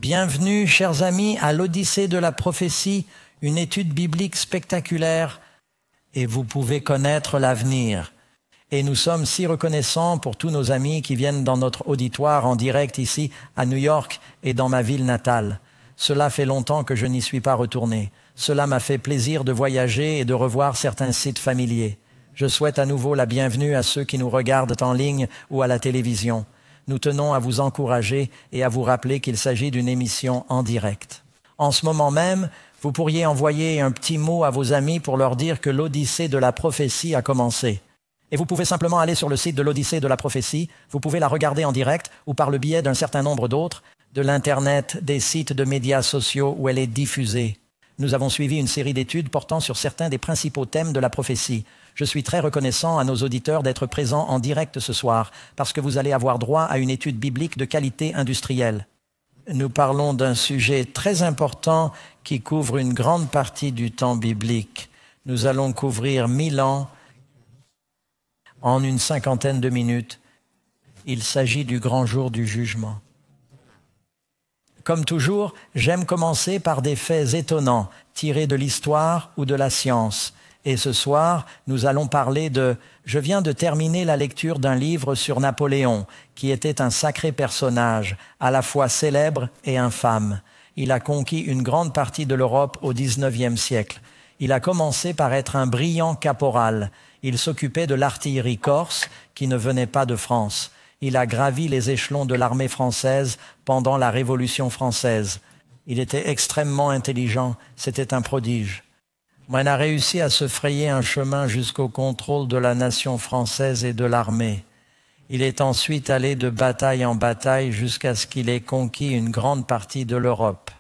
Bienvenue, chers amis, à l'Odyssée de la prophétie, une étude biblique spectaculaire, et vous pouvez connaître l'avenir. Et nous sommes si reconnaissants pour tous nos amis qui viennent dans notre auditoire en direct ici à New York et dans ma ville natale. Cela fait longtemps que je n'y suis pas retourné. Cela m'a fait plaisir de voyager et de revoir certains sites familiers. Je souhaite à nouveau la bienvenue à ceux qui nous regardent en ligne ou à la télévision. Nous tenons à vous encourager et à vous rappeler qu'il s'agit d'une émission en direct. En ce moment même, vous pourriez envoyer un petit mot à vos amis pour leur dire que l'Odyssée de la prophétie a commencé. Et vous pouvez simplement aller sur le site de l'Odyssée de la prophétie, vous pouvez la regarder en direct ou par le biais d'un certain nombre d'autres, de l'Internet, des sites de médias sociaux où elle est diffusée. Nous avons suivi une série d'études portant sur certains des principaux thèmes de la prophétie. Je suis très reconnaissant à nos auditeurs d'être présents en direct ce soir, parce que vous allez avoir droit à une étude biblique de qualité industrielle. Nous parlons d'un sujet très important qui couvre une grande partie du temps biblique. Nous allons couvrir 1000 ans en une cinquantaine de minutes. Il s'agit du grand jour du jugement. Comme toujours, j'aime commencer par des faits étonnants, tirés de l'histoire ou de la science. Et ce soir, nous allons parler de... Je viens de terminer la lecture d'un livre sur Napoléon, qui était un sacré personnage, à la fois célèbre et infâme. Il a conquis une grande partie de l'Europe au XIXe siècle. Il a commencé par être un brillant caporal. Il s'occupait de l'artillerie corse, qui ne venait pas de France. Il a gravi les échelons de l'armée française pendant la Révolution française. Il était extrêmement intelligent, c'était un prodige. Il a réussi à se frayer un chemin jusqu'au contrôle de la nation française et de l'armée. Il est ensuite allé de bataille en bataille jusqu'à ce qu'il ait conquis une grande partie de l'Europe.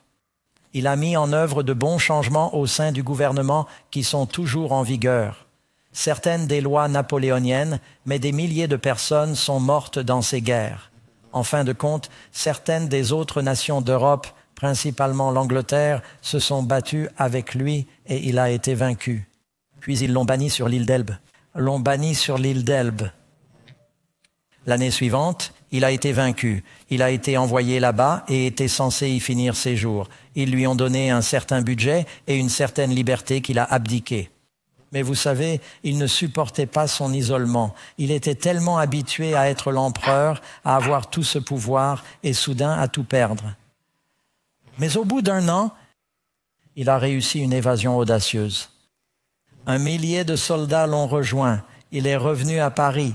Il a mis en œuvre de bons changements au sein du gouvernement qui sont toujours en vigueur. Certaines des lois napoléoniennes, mais des milliers de personnes sont mortes dans ces guerres. En fin de compte, certaines des autres nations d'Europe, principalement l'Angleterre, se sont battues avec lui et il a été vaincu. Puis ils l'ont banni sur l'île d'Elbe. L'année suivante, il a été vaincu. Il a été envoyé là-bas et était censé y finir ses jours. Ils lui ont donné un certain budget et une certaine liberté qu'il a abdiqué. Mais vous savez, il ne supportait pas son isolement. Il était tellement habitué à être l'empereur, à avoir tout ce pouvoir et soudain à tout perdre. Mais au bout d'un an, il a réussi une évasion audacieuse. 1 millier de soldats l'ont rejoint. Il est revenu à Paris,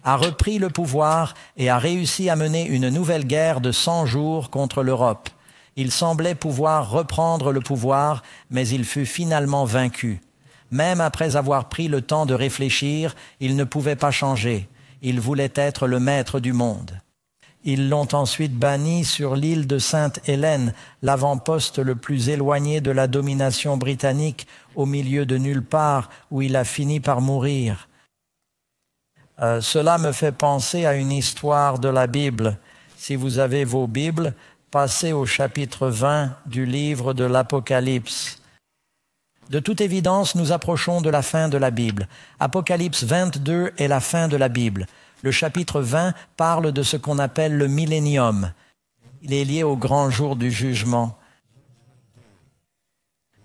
a repris le pouvoir et a réussi à mener une nouvelle guerre de 100 jours contre l'Europe. Il semblait pouvoir reprendre le pouvoir, mais il fut finalement vaincu. Même après avoir pris le temps de réfléchir, il ne pouvait pas changer. Il voulait être le maître du monde. Ils l'ont ensuite banni sur l'île de Sainte-Hélène, l'avant-poste le plus éloigné de la domination britannique, au milieu de nulle part, où il a fini par mourir. Cela me fait penser à une histoire de la Bible. Si vous avez vos Bibles, passez au chapitre 20 du livre de l'Apocalypse. De toute évidence, nous approchons de la fin de la Bible. Apocalypse 22 est la fin de la Bible. Le chapitre 20 parle de ce qu'on appelle le millénium. Il est lié au grand jour du jugement.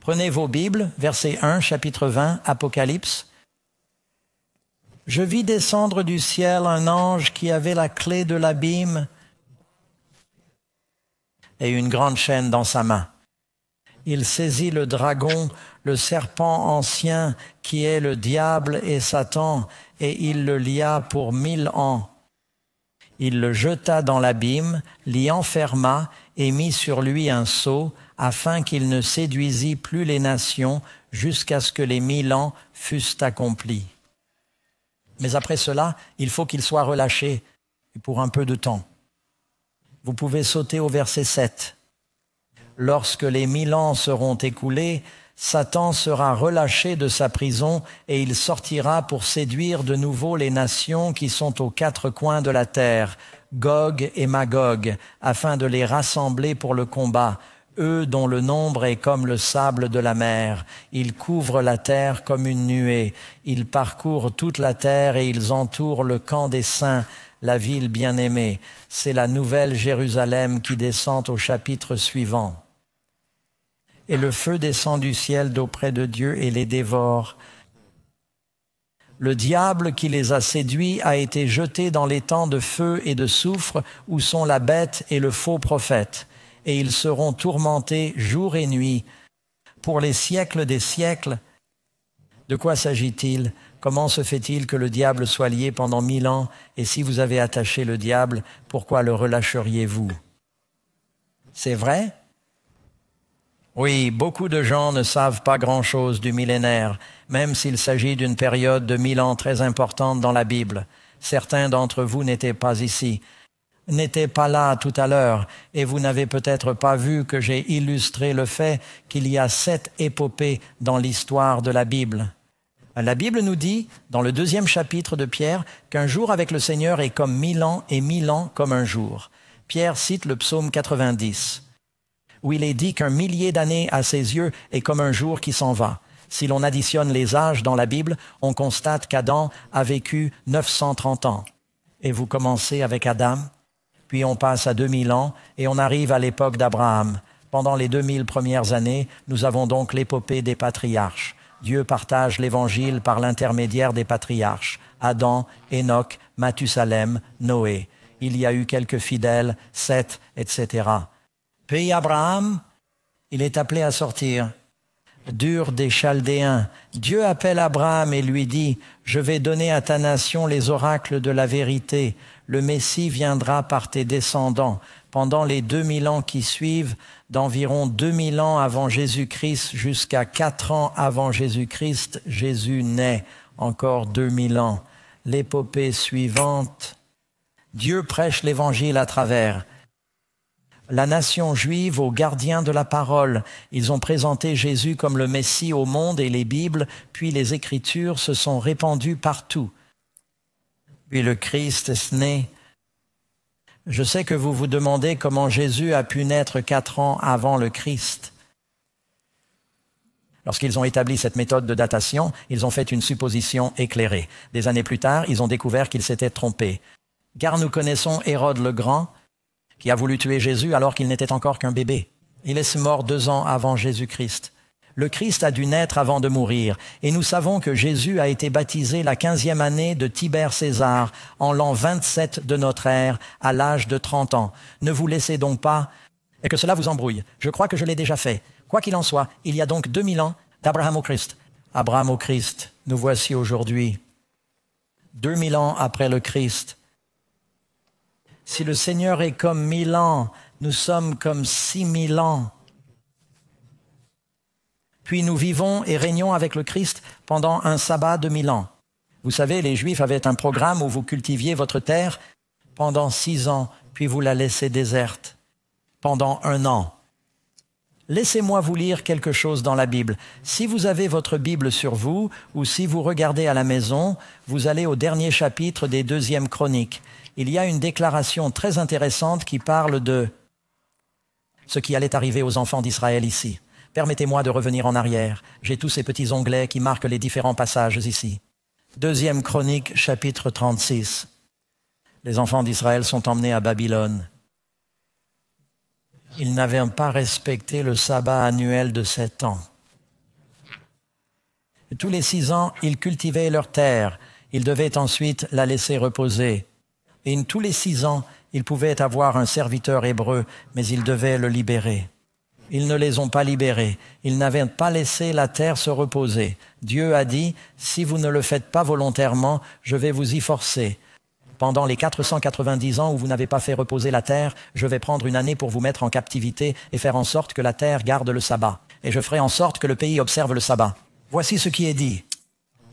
Prenez vos Bibles, verset 1, chapitre 20, Apocalypse. « Je vis descendre du ciel un ange qui avait la clé de l'abîme et une grande chaîne dans sa main. Il saisit le dragon, le serpent ancien, qui est le diable et Satan, et il le lia pour 1000 ans. Il le jeta dans l'abîme, l'y enferma et mit sur lui un sceau, afin qu'il ne séduisît plus les nations jusqu'à ce que les 1000 ans fussent accomplis. Mais après cela, il faut qu'il soit relâché, pour un peu de temps. Vous pouvez sauter au verset 7. Lorsque les 1000 ans seront écoulés, Satan sera relâché de sa prison et il sortira pour séduire de nouveau les nations qui sont aux 4 coins de la terre, Gog et Magog, afin de les rassembler pour le combat, eux dont le nombre est comme le sable de la mer. Ils couvrent la terre comme une nuée. Ils parcourent toute la terre et ils entourent le camp des saints la ville bien-aimée. C'est la nouvelle Jérusalem qui descend au chapitre suivant. Et le feu descend du ciel d'auprès de Dieu et les dévore. Le diable qui les a séduits a été jeté dans les temps de feu et de soufre où sont la bête et le faux prophète. Et ils seront tourmentés jour et nuit pour les siècles des siècles. De quoi s'agit-il? Comment se fait-il que le diable soit lié pendant 1000 ans? Et si vous avez attaché le diable, pourquoi le relâcheriez-vous? C'est vrai? Oui, beaucoup de gens ne savent pas grand-chose du millénaire, même s'il s'agit d'une période de 1000 ans très importante dans la Bible. Certains d'entre vous n'étaient pas ici, n'étaient pas là tout à l'heure, et vous n'avez peut-être pas vu que j'ai illustré le fait qu'il y a 7 épopées dans l'histoire de la Bible. La Bible nous dit, dans le 2e chapitre de Pierre, qu'un jour avec le Seigneur est comme 1000 ans et 1000 ans comme un jour. Pierre cite le psaume 90. Où il est dit qu'un millier d'années à ses yeux est comme un jour qui s'en va. Si l'on additionne les âges dans la Bible, on constate qu'Adam a vécu 930 ans. Et vous commencez avec Adam, puis on passe à 2000 ans et on arrive à l'époque d'Abraham. Pendant les 2000 premières années, nous avons donc l'épopée des patriarches. Dieu partage l'Évangile par l'intermédiaire des patriarches. Adam, Enoch, Mathusalem, Noé. Il y a eu quelques fidèles, Seth, etc. Puis Abraham, il est appelé à sortir. Dur des Chaldéens. Dieu appelle Abraham et lui dit, « Je vais donner à ta nation les oracles de la vérité. Le Messie viendra par tes descendants. » Pendant les 2000 ans qui suivent, d'environ 2000 ans avant Jésus-Christ jusqu'à 4 ans avant Jésus-Christ, Jésus naît. Encore 2000 ans. L'épopée suivante, Dieu prêche l'Évangile à travers la nation juive aux gardiens de la parole. Ils ont présenté Jésus comme le Messie au monde et les Bibles, puis les Écritures se sont répandues partout. Puis le Christ est né. Je sais que vous vous demandez comment Jésus a pu naître 4 ans avant le Christ. Lorsqu'ils ont établi cette méthode de datation, ils ont fait une supposition éclairée. Des années plus tard, ils ont découvert qu'ils s'étaient trompés. Car nous connaissons Hérode le Grand, qui a voulu tuer Jésus alors qu'il n'était encore qu'un bébé. Il est mort 2 ans avant Jésus-Christ. Le Christ a dû naître avant de mourir, et nous savons que Jésus a été baptisé la 15e année de Tibère César, en l'an 27 de notre ère, à l'âge de 30 ans. Ne vous laissez donc pas, et que cela vous embrouille. Je crois que je l'ai déjà fait. Quoi qu'il en soit, il y a donc 2000 ans d'Abraham au Christ. Abraham au Christ, nous voici aujourd'hui. 2000 ans après le Christ. Si le Seigneur est comme 1000 ans, nous sommes comme 6000 ans. Puis nous vivons et régnons avec le Christ pendant un sabbat de 1000 ans. Vous savez, les Juifs avaient un programme où vous cultiviez votre terre pendant 6 ans, puis vous la laissez déserte pendant 1 an. Laissez-moi vous lire quelque chose dans la Bible. Si vous avez votre Bible sur vous, ou si vous regardez à la maison, vous allez au dernier chapitre des 2e Chroniques. Il y a une déclaration très intéressante qui parle de ce qui allait arriver aux enfants d'Israël ici. Permettez-moi de revenir en arrière. J'ai tous ces petits onglets qui marquent les différents passages ici. 2e Chronique, chapitre 36. Les enfants d'Israël sont emmenés à Babylone. Ils n'avaient pas respecté le sabbat annuel de 7 ans. Et tous les 6 ans, ils cultivaient leur terre. Ils devaient ensuite la laisser reposer. Et tous les 6 ans, ils pouvaient avoir un serviteur hébreu, mais ils devaient le libérer. Ils ne les ont pas libérés. Ils n'avaient pas laissé la terre se reposer. Dieu a dit, si vous ne le faites pas volontairement, je vais vous y forcer. Pendant les 490 ans où vous n'avez pas fait reposer la terre, je vais prendre une année pour vous mettre en captivité et faire en sorte que la terre garde le sabbat. Et je ferai en sorte que le pays observe le sabbat. Voici ce qui est dit.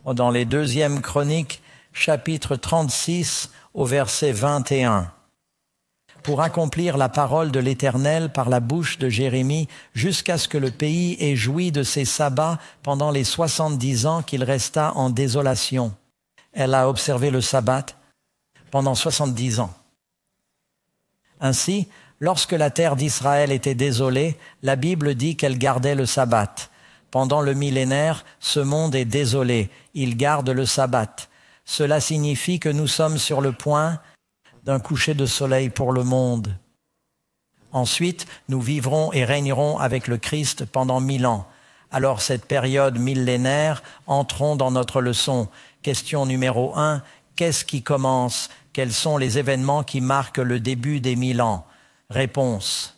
Dans les 2e Chroniques, chapitre 36, au verset 21. Pour accomplir la parole de l'Éternel par la bouche de Jérémie, jusqu'à ce que le pays ait joui de ses sabbats pendant les 70 ans qu'il resta en désolation. Elle a observé le sabbat pendant 70 ans. Ainsi, lorsque la terre d'Israël était désolée, la Bible dit qu'elle gardait le sabbat. Pendant le millénaire, ce monde est désolé, il garde le sabbat. Cela signifie que nous sommes sur le point d'un coucher de soleil pour le monde. Ensuite, nous vivrons et régnerons avec le Christ pendant 1000 ans. Alors, cette période millénaire, entrons dans notre leçon. Question numéro 1, qu'est-ce qui commence? Quels sont les événements qui marquent le début des 1000 ans? Réponse.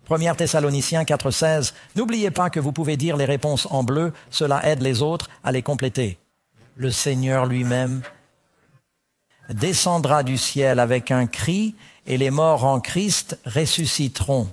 1 Thessaloniciens 4,16. N'oubliez pas que vous pouvez dire les réponses en bleu, cela aide les autres à les compléter. Le Seigneur lui-même descendra du ciel avec un cri et les morts en Christ ressusciteront.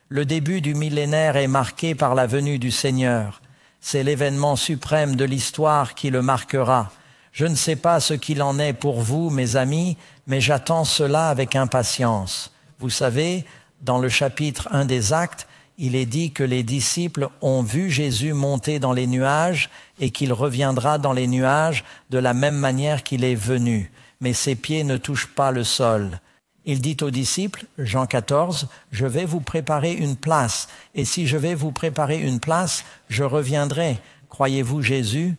Le début du millénaire est marqué par la venue du Seigneur. C'est l'événement suprême de l'histoire qui le marquera. Je ne sais pas ce qu'il en est pour vous, mes amis, mais j'attends cela avec impatience. Vous savez, dans le chapitre 1 des Actes, il est dit que les disciples ont vu Jésus monter dans les nuages et qu'il reviendra dans les nuages de la même manière qu'il est venu. Mais ses pieds ne touchent pas le sol. Il dit aux disciples, Jean 14, « Je vais vous préparer une place, et si je vais vous préparer une place, je reviendrai. Croyez-vous Jésus?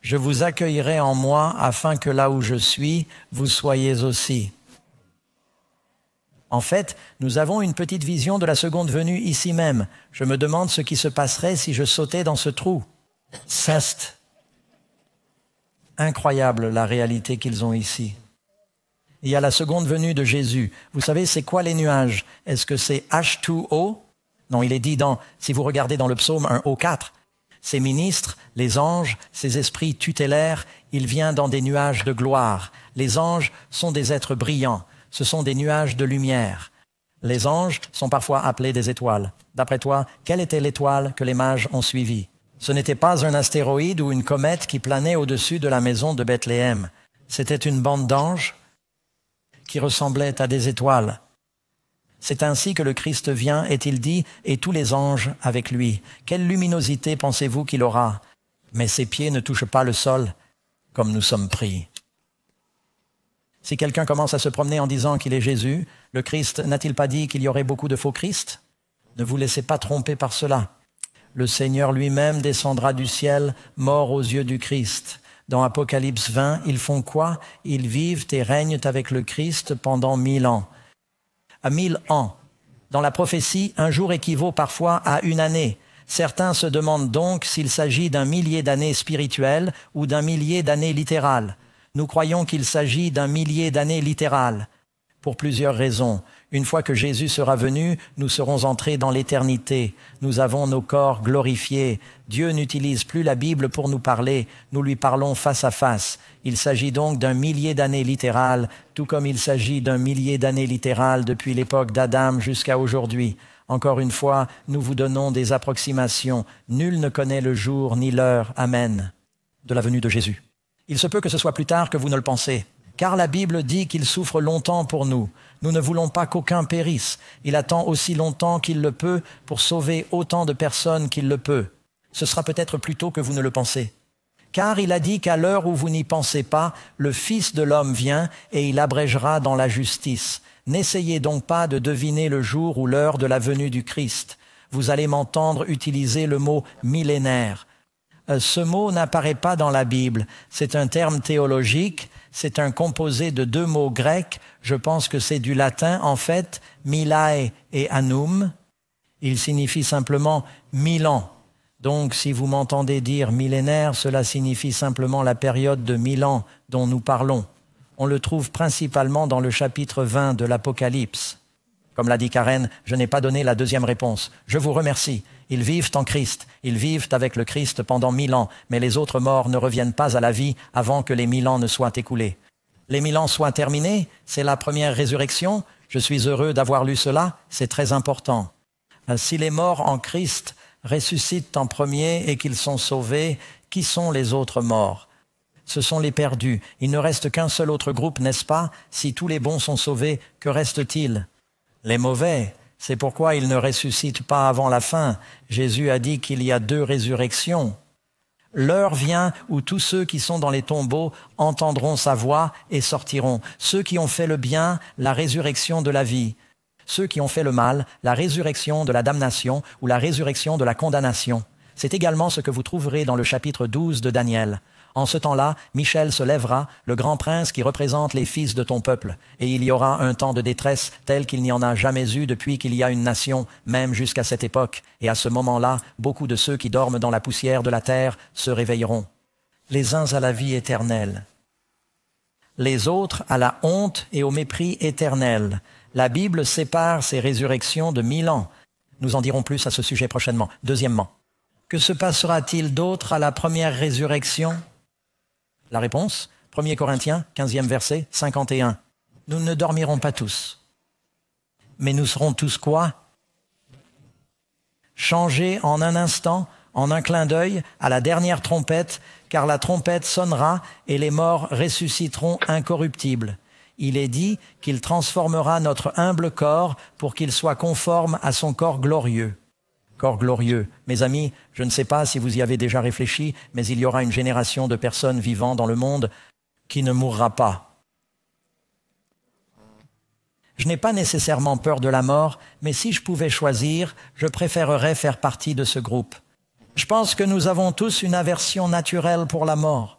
Je vous accueillerai en moi afin que là où je suis, vous soyez aussi. » En fait, nous avons une petite vision de la seconde venue ici même. Je me demande ce qui se passerait si je sautais dans ce trou. C'est incroyable la réalité qu'ils ont ici. Il y a la seconde venue de Jésus. Vous savez, c'est quoi les nuages? Est-ce que c'est H2O? Non, il est dit si vous regardez dans le psaume 1O4, ces ministres, les anges, ces esprits tutélaires, ils viennent dans des nuages de gloire. Les anges sont des êtres brillants. Ce sont des nuages de lumière. Les anges sont parfois appelés des étoiles. D'après toi, quelle était l'étoile que les mages ont suivie? Ce n'était pas un astéroïde ou une comète qui planait au-dessus de la maison de Bethléem. C'était une bande d'anges qui ressemblait à des étoiles. C'est ainsi que le Christ vient, est-il dit, et tous les anges avec lui. Quelle luminosité pensez-vous qu'il aura? Mais ses pieds ne touchent pas le sol, comme nous sommes pris. Si quelqu'un commence à se promener en disant qu'il est Jésus, le Christ n'a-t-il pas dit qu'il y aurait beaucoup de faux Christ? Ne vous laissez pas tromper par cela. Le Seigneur lui-même descendra du ciel, mort aux yeux du Christ. Dans Apocalypse 20, ils font quoi? Ils vivent et règnent avec le Christ pendant 1000 ans. À 1000 ans. Dans la prophétie, un jour équivaut parfois à une année. Certains se demandent donc s'il s'agit d'un millier d'années spirituelles ou d'un millier d'années littérales. Nous croyons qu'il s'agit d'un millier d'années littérales, pour plusieurs raisons. Une fois que Jésus sera venu, nous serons entrés dans l'éternité. Nous avons nos corps glorifiés. Dieu n'utilise plus la Bible pour nous parler. Nous lui parlons face à face. Il s'agit donc d'un millier d'années littérales, tout comme il s'agit d'un millier d'années littérales depuis l'époque d'Adam jusqu'à aujourd'hui. Encore une fois, nous vous donnons des approximations. Nul ne connaît le jour ni l'heure, amen, de la venue de Jésus. Il se peut que ce soit plus tard que vous ne le pensez, car la Bible dit qu'il souffre longtemps pour nous. Nous ne voulons pas qu'aucun périsse. Il attend aussi longtemps qu'il le peut pour sauver autant de personnes qu'il le peut. Ce sera peut-être plus tôt que vous ne le pensez. Car il a dit qu'à l'heure où vous n'y pensez pas, le Fils de l'homme vient et il abrégera dans la justice. N'essayez donc pas de deviner le jour ou l'heure de la venue du Christ. Vous allez m'entendre utiliser le mot millénaire. Ce mot n'apparaît pas dans la Bible. C'est un terme théologique, c'est un composé de 2 mots grecs. Je pense que c'est du latin, en fait, milae et annum. Il signifie simplement 1000 ans. Donc, si vous m'entendez dire millénaire, cela signifie simplement la période de 1000 ans dont nous parlons. On le trouve principalement dans le chapitre 20 de l'Apocalypse. Comme l'a dit Karen, je n'ai pas donné la deuxième réponse. Je vous remercie. Ils vivent en Christ. Ils vivent avec le Christ pendant 1000 ans, mais les autres morts ne reviennent pas à la vie avant que les 1000 ans ne soient écoulés. Les 1000 ans soient terminés, c'est la première résurrection. Je suis heureux d'avoir lu cela, c'est très important. Si les morts en Christ ressuscitent en premier et qu'ils sont sauvés, qui sont les autres morts? Ce sont les perdus. Il ne reste qu'un seul autre groupe, n'est-ce pas? Si tous les bons sont sauvés, que reste-t-il? Les mauvais. C'est pourquoi ils ne ressuscitent pas avant la fin. Jésus a dit qu'il y a 2 résurrections. L'heure vient où tous ceux qui sont dans les tombeaux entendront sa voix et sortiront. Ceux qui ont fait le bien, la résurrection de la vie. Ceux qui ont fait le mal, la résurrection de la damnation ou la résurrection de la condamnation. C'est également ce que vous trouverez dans le chapitre 12 de Daniel. En ce temps-là, Michel se lèvera, le grand prince qui représente les fils de ton peuple, et il y aura un temps de détresse tel qu'il n'y en a jamais eu depuis qu'il y a une nation, même jusqu'à cette époque. Et à ce moment-là, beaucoup de ceux qui dorment dans la poussière de la terre se réveilleront, les uns à la vie éternelle, les autres à la honte et au mépris éternel. La Bible sépare ces résurrections de 1000 ans. Nous en dirons plus à ce sujet prochainement. Deuxièmement, que se passera-t-il d'autre à la première résurrection? La réponse, 1 Corinthiens, 15e verset, 51. Nous ne dormirons pas tous. Mais nous serons tous quoi? Changés en un instant, en un clin d'œil, à la dernière trompette, car la trompette sonnera et les morts ressusciteront incorruptibles. Il est dit qu'il transformera notre humble corps pour qu'il soit conforme à son corps glorieux. Corps glorieux. Mes amis, je ne sais pas si vous y avez déjà réfléchi, mais il y aura une génération de personnes vivant dans le monde qui ne mourra pas. Je n'ai pas nécessairement peur de la mort, mais si je pouvais choisir, je préférerais faire partie de ce groupe. Je pense que nous avons tous une aversion naturelle pour la mort.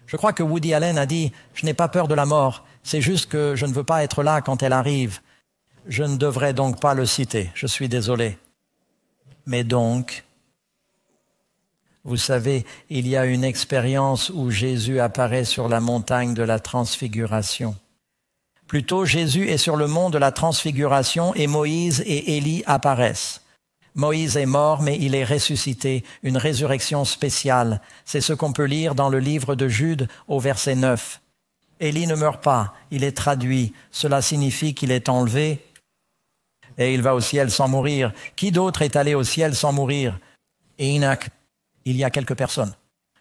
Je crois que Woody Allen a dit « Je n'ai pas peur de la mort, c'est juste que je ne veux pas être là quand elle arrive. » Je ne devrais donc pas le citer, je suis désolé. Mais donc, vous savez, il y a une expérience où Jésus apparaît sur la montagne de la transfiguration. Plutôt, Jésus est sur le mont de la transfiguration et Moïse et Élie apparaissent. Moïse est mort, mais il est ressuscité, une résurrection spéciale. C'est ce qu'on peut lire dans le livre de Jude au verset 9. Élie ne meurt pas, il est traduit. Cela signifie qu'il est enlevé et il va au ciel sans mourir. Qui d'autre est allé au ciel sans mourir? Enoch. Il y a quelques personnes.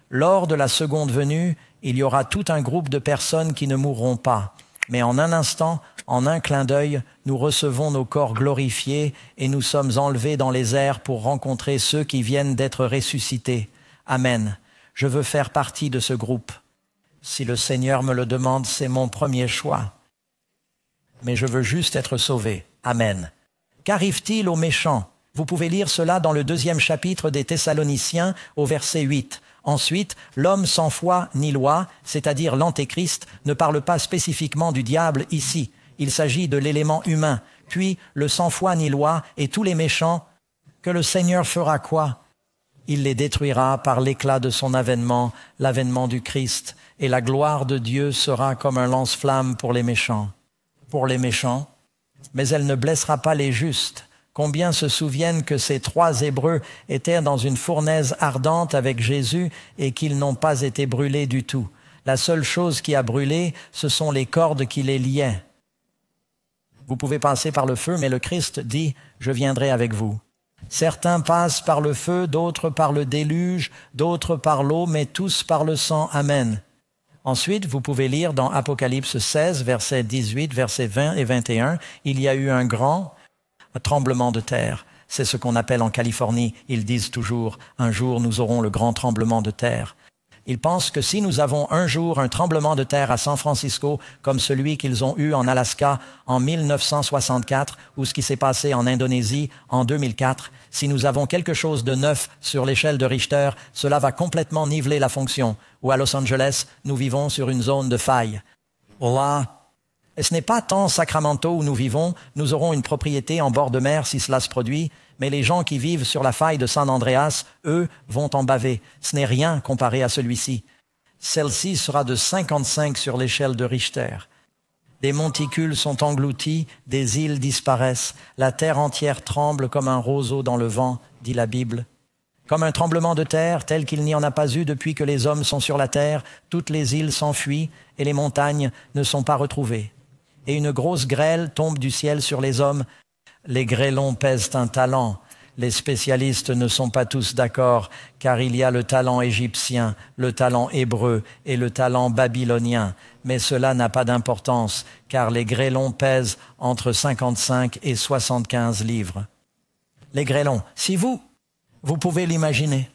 Lors de la seconde venue, il y aura tout un groupe de personnes qui ne mourront pas. Mais en un instant, en un clin d'œil, nous recevons nos corps glorifiés et nous sommes enlevés dans les airs pour rencontrer ceux qui viennent d'être ressuscités. Amen. Je veux faire partie de ce groupe. Si le Seigneur me le demande, c'est mon premier choix. Mais je veux juste être sauvé. Amen. Qu'arrive-t-il aux méchants? Vous pouvez lire cela dans le 2e chapitre des Thessaloniciens au verset 8. Ensuite, l'homme sans foi ni loi, c'est-à-dire l'antéchrist, ne parle pas spécifiquement du diable ici. Il s'agit de l'élément humain. Puis, le sans foi ni loi et tous les méchants, que le Seigneur fera quoi? Il les détruira par l'éclat de son avènement, l'avènement du Christ, et la gloire de Dieu sera comme un lance-flamme pour les méchants. Pour les méchants, mais elle ne blessera pas les justes. Combien se souviennent que ces 3 Hébreux étaient dans une fournaise ardente avec Jésus et qu'ils n'ont pas été brûlés du tout. La seule chose qui a brûlé, ce sont les cordes qui les liaient. Vous pouvez passer par le feu, mais le Christ dit « Je viendrai avec vous ». Certains passent par le feu, d'autres par le déluge, d'autres par l'eau, mais tous par le sang. Amen. Ensuite, vous pouvez lire dans Apocalypse 16, versets 18, versets 20 et 21, il y a eu un grand tremblement de terre. C'est ce qu'on appelle en Californie, ils disent toujours, un jour nous aurons le grand tremblement de terre. Ils pensent que si nous avons un jour un tremblement de terre à San Francisco, comme celui qu'ils ont eu en Alaska en 1964, ou ce qui s'est passé en Indonésie en 2004, si nous avons quelque chose de neuf sur l'échelle de Richter, cela va complètement niveler la fonction. Ou à Los Angeles, nous vivons sur une zone de faille. Là, et ce n'est pas tant Sacramento où nous vivons, nous aurons une propriété en bord de mer si cela se produit, mais les gens qui vivent sur la faille de San Andreas, eux, vont en baver. Ce n'est rien comparé à celui-ci. Celle-ci sera de 55 sur l'échelle de Richter. Des monticules sont engloutis, des îles disparaissent, la terre entière tremble comme un roseau dans le vent, dit la Bible. Comme un tremblement de terre, tel qu'il n'y en a pas eu depuis que les hommes sont sur la terre, toutes les îles s'enfuient et les montagnes ne sont pas retrouvées. Et une grosse grêle tombe du ciel sur les hommes. Les grêlons pèsent un talent. Les spécialistes ne sont pas tous d'accord, car il y a le talent égyptien, le talent hébreu et le talent babylonien. Mais cela n'a pas d'importance, car les grêlons pèsent entre 55 et 75 livres. Les grêlons, si vous pouvez l'imaginer.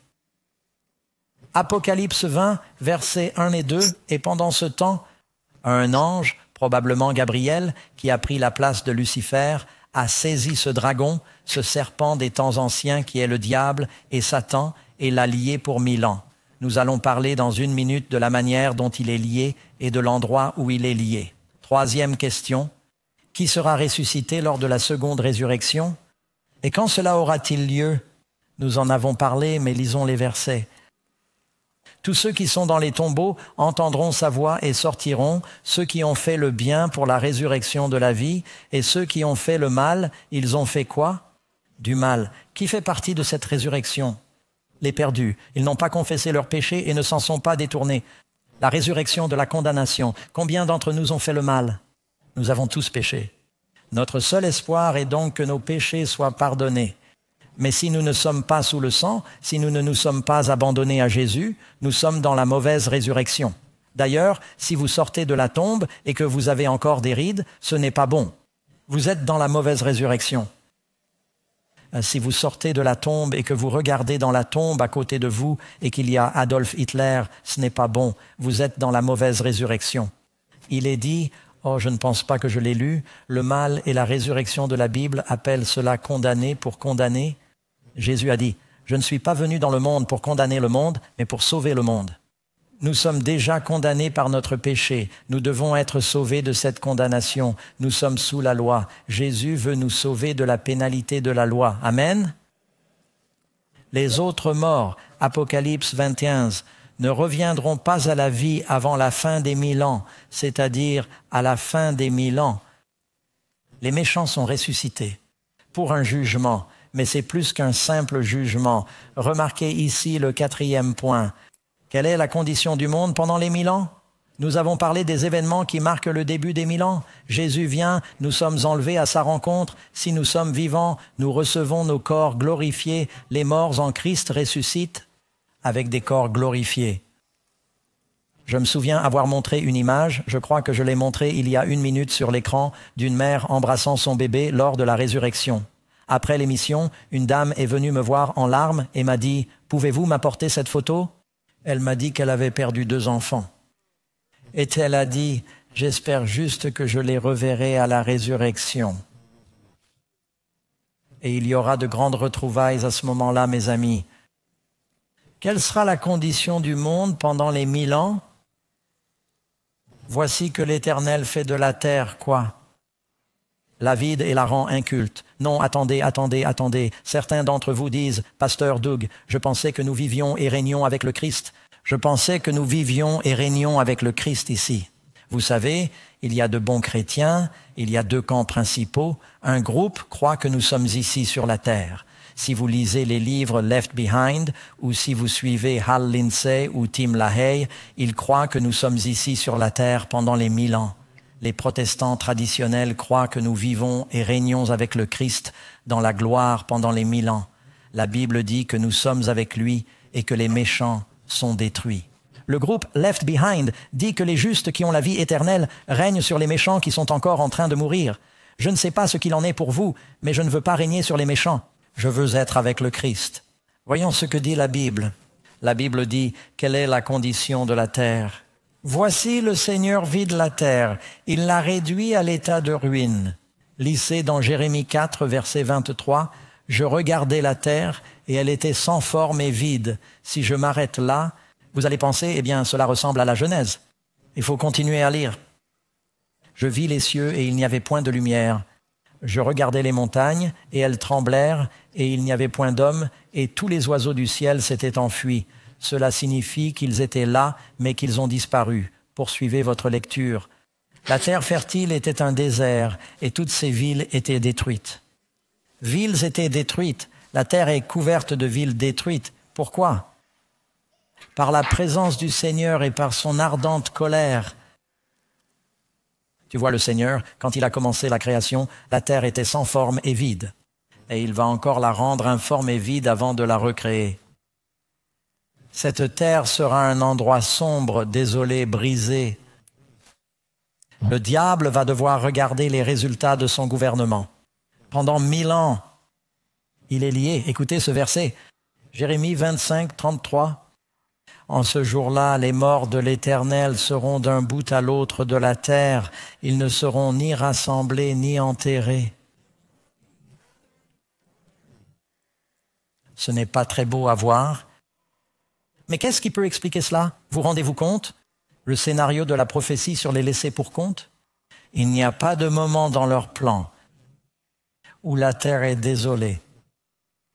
Apocalypse 20, versets 1 et 2, et pendant ce temps, un ange, probablement Gabriel, qui a pris la place de Lucifer, a saisi ce dragon, ce serpent des temps anciens qui est le diable et Satan, et l'a lié pour 1000 ans. Nous allons parler dans 1 minute de la manière dont il est lié et de l'endroit où il est lié. 3e question. Qui sera ressuscité lors de la seconde résurrection? Et quand cela aura-t-il lieu? Nous en avons parlé, mais lisons les versets. Tous ceux qui sont dans les tombeaux entendront sa voix et sortiront, ceux qui ont fait le bien pour la résurrection de la vie, et ceux qui ont fait le mal, ils ont fait quoi? Du mal. Qui fait partie de cette résurrection? Les perdus. Ils n'ont pas confessé leurs péchés et ne s'en sont pas détournés. La résurrection de la condamnation. Combien d'entre nous ont fait le mal? Nous avons tous péché. Notre seul espoir est donc que nos péchés soient pardonnés. Mais si nous ne sommes pas sous le sang, si nous ne nous sommes pas abandonnés à Jésus, nous sommes dans la mauvaise résurrection. D'ailleurs, si vous sortez de la tombe et que vous avez encore des rides, ce n'est pas bon. Vous êtes dans la mauvaise résurrection. Si vous sortez de la tombe et que vous regardez dans la tombe à côté de vous et qu'il y a Adolf Hitler, ce n'est pas bon. Vous êtes dans la mauvaise résurrection. Il est dit, oh, je ne pense pas que je l'ai lu, le mal et la résurrection de la Bible appellent cela condamné pour condamner. Jésus a dit, je ne suis pas venu dans le monde pour condamner le monde, mais pour sauver le monde. Nous sommes déjà condamnés par notre péché. Nous devons être sauvés de cette condamnation. Nous sommes sous la loi. Jésus veut nous sauver de la pénalité de la loi. Amen. Les autres morts, Apocalypse 21, ne reviendront pas à la vie avant la fin des 1000 ans, c'est-à-dire à la fin des 1000 ans. Les méchants sont ressuscités pour un jugement, mais c'est plus qu'un simple jugement. Remarquez ici le 4e point. Quelle est la condition du monde pendant les 1000 ans? Nous avons parlé des événements qui marquent le début des 1000 ans. Jésus vient, nous sommes enlevés à sa rencontre. Si nous sommes vivants, nous recevons nos corps glorifiés. Les morts en Christ ressuscitent avec des corps glorifiés. Je me souviens avoir montré une image, je crois que je l'ai montrée il y a 1 minute sur l'écran, d'une mère embrassant son bébé lors de la résurrection. Après l'émission, une dame est venue me voir en larmes et m'a dit « Pouvez-vous m'apporter cette photo ?» Elle m'a dit qu'elle avait perdu 2 enfants. Et elle a dit « J'espère juste que je les reverrai à la résurrection. » Et il y aura de grandes retrouvailles à ce moment-là, mes amis. Quelle sera la condition du monde pendant les 1000 ans? Voici que l'Éternel fait de la terre quoi? La vide et la rend inculte. Non, attendez. Certains d'entre vous disent, Pasteur Doug, je pensais que nous vivions et régnions avec le Christ. Je pensais que nous vivions et régnions avec le Christ ici. Vous savez, il y a de bons chrétiens, il y a 2 camps principaux. Un groupe croit que nous sommes ici sur la terre. Si vous lisez les livres Left Behind ou si vous suivez Hal Lindsey ou Tim LaHaye, ils croient que nous sommes ici sur la terre pendant les 1000 ans. Les protestants traditionnels croient que nous vivons et régnons avec le Christ dans la gloire pendant les 1000 ans. La Bible dit que nous sommes avec lui et que les méchants sont détruits. Le groupe Left Behind dit que les justes qui ont la vie éternelle règnent sur les méchants qui sont encore en train de mourir. Je ne sais pas ce qu'il en est pour vous, mais je ne veux pas régner sur les méchants. Je veux être avec le Christ. Voyons ce que dit la Bible. La Bible dit, quelle est la condition de la terre? Voici le Seigneur vide la terre, il l'a réduit à l'état de ruine. Lisez dans Jérémie 4, verset 23, « Je regardais la terre et elle était sans forme et vide. Si je m'arrête là, vous allez penser, eh bien, cela ressemble à la Genèse. Il faut continuer à lire. Je vis les cieux et il n'y avait point de lumière. Je regardais les montagnes et elles tremblèrent et il n'y avait point d'homme et tous les oiseaux du ciel s'étaient enfuis. Cela signifie qu'ils étaient là, mais qu'ils ont disparu. Poursuivez votre lecture. La terre fertile était un désert, et toutes ses villes étaient détruites. Villes étaient détruites. La terre est couverte de villes détruites. Pourquoi? Par la présence du Seigneur et par son ardente colère. Tu vois, le Seigneur, quand il a commencé la création, la terre était sans forme et vide. Et il va encore la rendre informe et vide avant de la recréer. Cette terre sera un endroit sombre, désolé, brisé. Le diable va devoir regarder les résultats de son gouvernement. Pendant 1000 ans, il est lié. Écoutez ce verset. Jérémie 25, 33. En ce jour-là, les morts de l'Éternel seront d'un bout à l'autre de la terre. Ils ne seront ni rassemblés ni enterrés. Ce n'est pas très beau à voir. Mais qu'est-ce qui peut expliquer cela? Vous rendez-vous compte? Le scénario de la prophétie sur les laissés pour compte? Il n'y a pas de moment dans leur plan où la terre est désolée.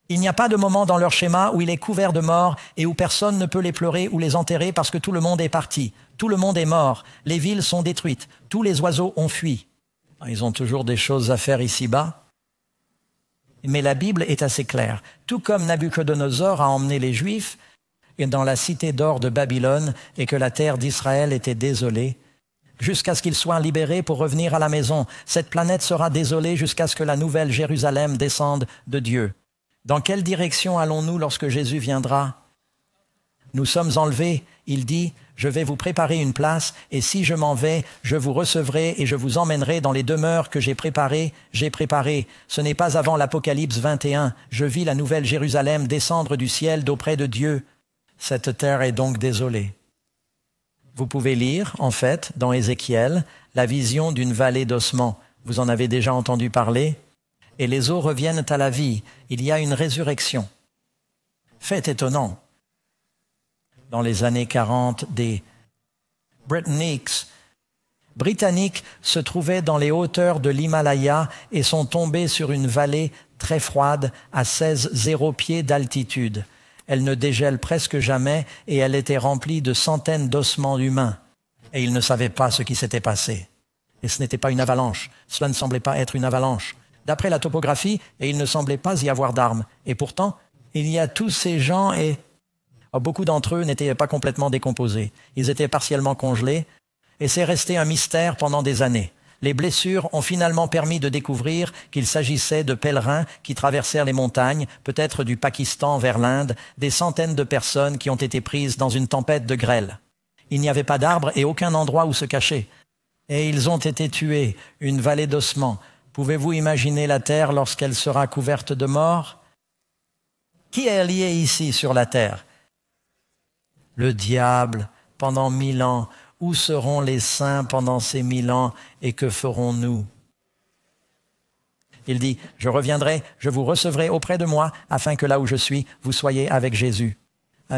Il n'y a pas de moment dans leur schéma où il est couvert de morts et où personne ne peut les pleurer ou les enterrer parce que tout le monde est parti. Tout le monde est mort. Les villes sont détruites. Tous les oiseaux ont fui. Ils ont toujours des choses à faire ici-bas. Mais la Bible est assez claire. Tout comme Nabuchodonosor a emmené les Juifs dans la cité d'or de Babylone et que la terre d'Israël était désolée, jusqu'à ce qu'ils soient libérés pour revenir à la maison. Cette planète sera désolée jusqu'à ce que la nouvelle Jérusalem descende de Dieu. Dans quelle direction allons-nous lorsque Jésus viendra? Nous sommes enlevés. Il dit, je vais vous préparer une place, et si je m'en vais, je vous recevrai et je vous emmènerai dans les demeures que j'ai préparées. Ce n'est pas avant l'Apocalypse 21. Je vis la nouvelle Jérusalem descendre du ciel d'auprès de Dieu. Cette terre est donc désolée. Vous pouvez lire, en fait, dans Ézéchiel, la vision d'une vallée d'ossements. Vous en avez déjà entendu parler. Et les eaux reviennent à la vie. Il y a une résurrection. Fait étonnant. Dans les années 40, des Britanniques se trouvaient dans les hauteurs de l'Himalaya et sont tombés sur une vallée très froide à 16,0 pieds d'altitude. Elle ne dégèle presque jamais et elle était remplie de centaines d'ossements humains. Et ils ne savaient pas ce qui s'était passé. Et ce n'était pas une avalanche. Cela ne semblait pas être une avalanche. D'après la topographie, et il ne semblait pas y avoir d'armes. Et pourtant, il y a tous ces gens et beaucoup d'entre eux n'étaient pas complètement décomposés. Ils étaient partiellement congelés et c'est resté un mystère pendant des années. Les blessures ont finalement permis de découvrir qu'il s'agissait de pèlerins qui traversèrent les montagnes, peut-être du Pakistan vers l'Inde, des centaines de personnes qui ont été prises dans une tempête de grêle. Il n'y avait pas d'arbres et aucun endroit où se cacher. Et ils ont été tués, une vallée d'ossements. Pouvez-vous imaginer la terre lorsqu'elle sera couverte de morts? Qui est lié ici sur la terre? Le diable, pendant 1000 ans. Où seront les saints pendant ces 1000 ans et que ferons-nous? Il dit, je reviendrai, je vous recevrai auprès de moi afin que là où je suis, vous soyez avec Jésus.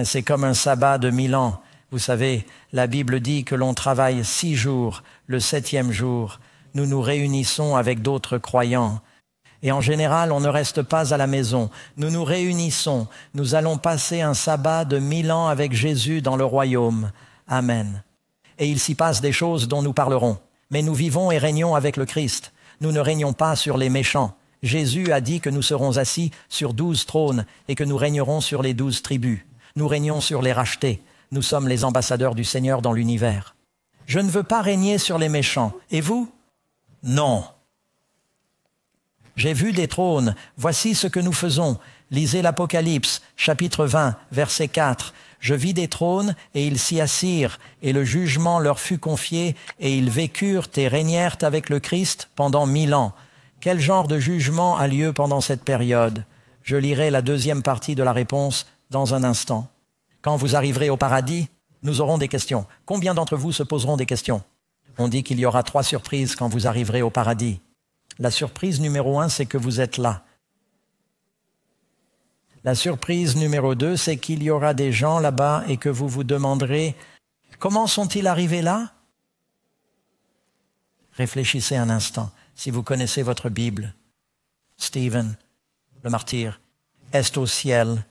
C'est comme un sabbat de 1000 ans. Vous savez, la Bible dit que l'on travaille 6 jours, le 7e jour. Nous nous réunissons avec d'autres croyants. Et en général, on ne reste pas à la maison. Nous nous réunissons. Nous allons passer un sabbat de 1000 ans avec Jésus dans le royaume. Amen. Et il s'y passe des choses dont nous parlerons. Mais nous vivons et régnons avec le Christ. Nous ne régnons pas sur les méchants. Jésus a dit que nous serons assis sur 12 trônes et que nous régnerons sur les 12 tribus. Nous régnons sur les rachetés. Nous sommes les ambassadeurs du Seigneur dans l'univers. Je ne veux pas régner sur les méchants. Et vous? Non. J'ai vu des trônes. Voici ce que nous faisons. Lisez l'Apocalypse, chapitre 20, verset 4. Je vis des trônes, et ils s'y assirent, et le jugement leur fut confié, et ils vécurent et régnèrent avec le Christ pendant 1000 ans. Quel genre de jugement a lieu pendant cette période? Je lirai la deuxième partie de la réponse dans un instant. Quand vous arriverez au paradis, nous aurons des questions. Combien d'entre vous se poseront des questions? On dit qu'il y aura 3 surprises quand vous arriverez au paradis. La surprise numéro 1, c'est que vous êtes là. La surprise numéro 2, c'est qu'il y aura des gens là-bas et que vous vous demanderez « Comment sont-ils arrivés là ?» Réfléchissez un instant. Si vous connaissez votre Bible, Stephen, le martyr, est au ciel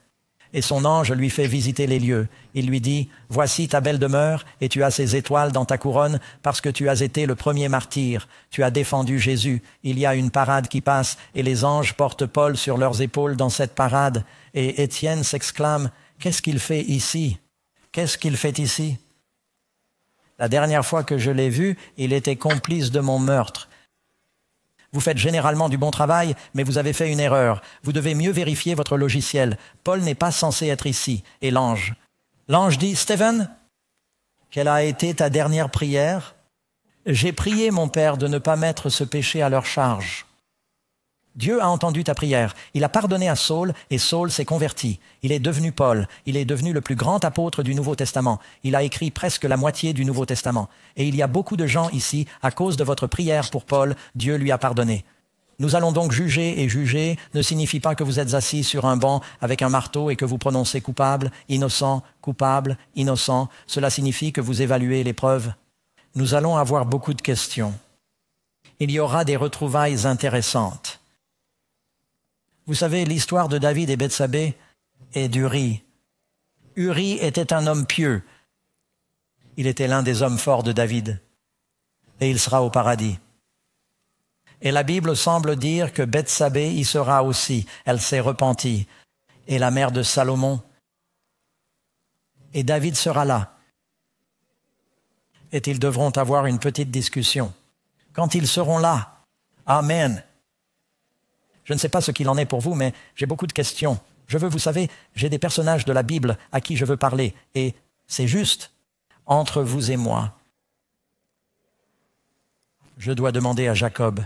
et son ange lui fait visiter les lieux. Il lui dit « Voici ta belle demeure et tu as ces étoiles dans ta couronne parce que tu as été le premier martyr. Tu as défendu Jésus. Il y a une parade qui passe et les anges portent Paul sur leurs épaules dans cette parade. » Et Étienne s'exclame « Qu'est-ce qu'il fait ici? Qu'est-ce qu'il fait ici ?» La dernière fois que je l'ai vu, il était complice de mon meurtre. Vous faites généralement du bon travail, mais vous avez fait une erreur. Vous devez mieux vérifier votre logiciel. Paul n'est pas censé être ici. Et l'ange. L'ange dit « Stephen, quelle a été ta dernière prière? J'ai prié mon Père de ne pas mettre ce péché à leur charge. » Dieu a entendu ta prière. Il a pardonné à Saul et Saul s'est converti. Il est devenu Paul. Il est devenu le plus grand apôtre du Nouveau Testament. Il a écrit presque la moitié du Nouveau Testament. Et il y a beaucoup de gens ici, à cause de votre prière pour Paul, Dieu lui a pardonné. Nous allons donc juger, et juger ne signifie pas que vous êtes assis sur un banc avec un marteau et que vous prononcez coupable, innocent, coupable, innocent. Cela signifie que vous évaluez les preuves. Nous allons avoir beaucoup de questions. Il y aura des retrouvailles intéressantes. Vous savez, l'histoire de David et Bethsabée et d'Uri. Uri était un homme pieux. Il était l'un des hommes forts de David. Et il sera au paradis. Et la Bible semble dire que Bethsabée y sera aussi. Elle s'est repentie. Et la mère de Salomon. Et David sera là. Et ils devront avoir une petite discussion. Quand ils seront là, Amen. Je ne sais pas ce qu'il en est pour vous, mais j'ai beaucoup de questions. Vous savez, j'ai des personnages de la Bible à qui je veux parler. Et c'est juste entre vous et moi. Je dois demander à Jacob,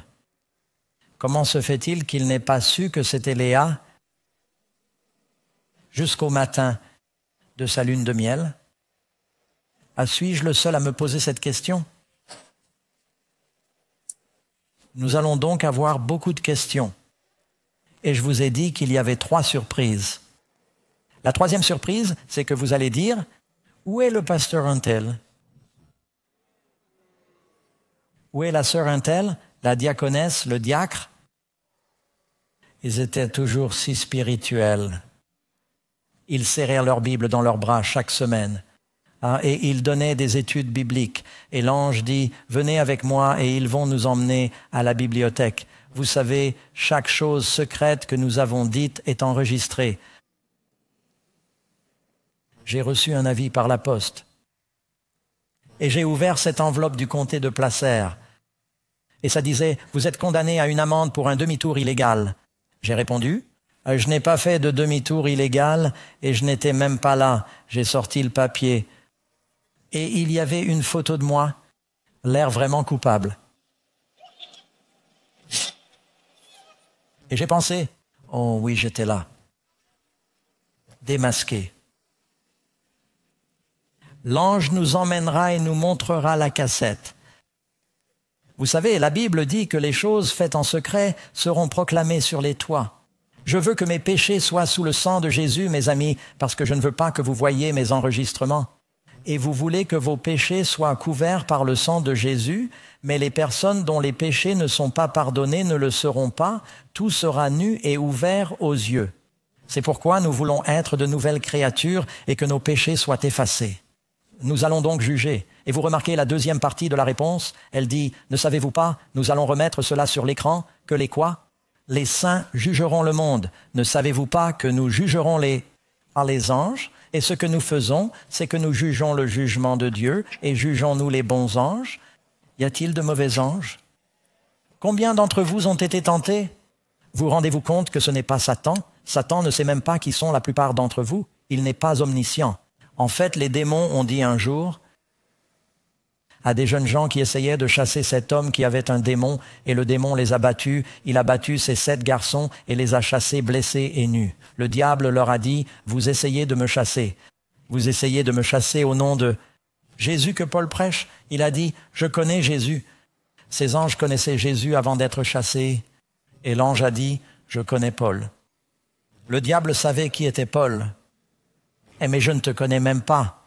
comment se fait-il qu'il n'ait pas su que c'était Léa jusqu'au matin de sa lune de miel? Suis-je le seul à me poser cette question? Nous allons donc avoir beaucoup de questions. Et je vous ai dit qu'il y avait 3 surprises. La 3e surprise, c'est que vous allez dire, où est le pasteur untel? Où est la sœur untel, la diaconesse, le diacre? Ils étaient toujours si spirituels. Ils serraient leur Bible dans leurs bras chaque semaine. Et ils donnaient des études bibliques. Et l'ange dit, venez avec moi et ils vont nous emmener à la bibliothèque. Vous savez, chaque chose secrète que nous avons dite est enregistrée. J'ai reçu un avis par la poste. Et j'ai ouvert cette enveloppe du comté de Placer. Et ça disait, vous êtes condamné à une amende pour un demi-tour illégal. J'ai répondu, je n'ai pas fait de demi-tour illégal et je n'étais même pas là. J'ai sorti le papier. Et il y avait une photo de moi, l'air vraiment coupable. Et j'ai pensé, oh oui, j'étais là, démasqué. L'ange nous emmènera et nous montrera la cassette. Vous savez, la Bible dit que les choses faites en secret seront proclamées sur les toits. Je veux que mes péchés soient sous le sang de Jésus, mes amis, parce que je ne veux pas que vous voyiez mes enregistrements. Et vous voulez que vos péchés soient couverts par le sang de Jésus, mais les personnes dont les péchés ne sont pas pardonnés ne le seront pas, tout sera nu et ouvert aux yeux. C'est pourquoi nous voulons être de nouvelles créatures et que nos péchés soient effacés. Nous allons donc juger. Et vous remarquez la 2e partie de la réponse, elle dit, ne savez-vous pas, nous allons remettre cela sur l'écran, que les quoi? Les saints jugeront le monde. Ne savez-vous pas que nous jugerons les anges? Et ce que nous faisons, c'est que nous jugeons le jugement de Dieu et jugeons-nous les bons anges? Y a-t-il de mauvais anges? Combien d'entre vous ont été tentés? Vous rendez-vous compte que ce n'est pas Satan? Satan ne sait même pas qui sont la plupart d'entre vous. Il n'est pas omniscient. En fait, les démons ont dit un jour à des jeunes gens qui essayaient de chasser cet homme qui avait un démon, et le démon les a battus. Il a battu ces 7 garçons et les a chassés blessés et nus. Le diable leur a dit, vous essayez de me chasser. Vous essayez de me chasser au nom de Jésus que Paul prêche. Il a dit, je connais Jésus. Ces anges connaissaient Jésus avant d'être chassés. Et l'ange a dit, je connais Paul. Le diable savait qui était Paul. Mais je ne te connais même pas.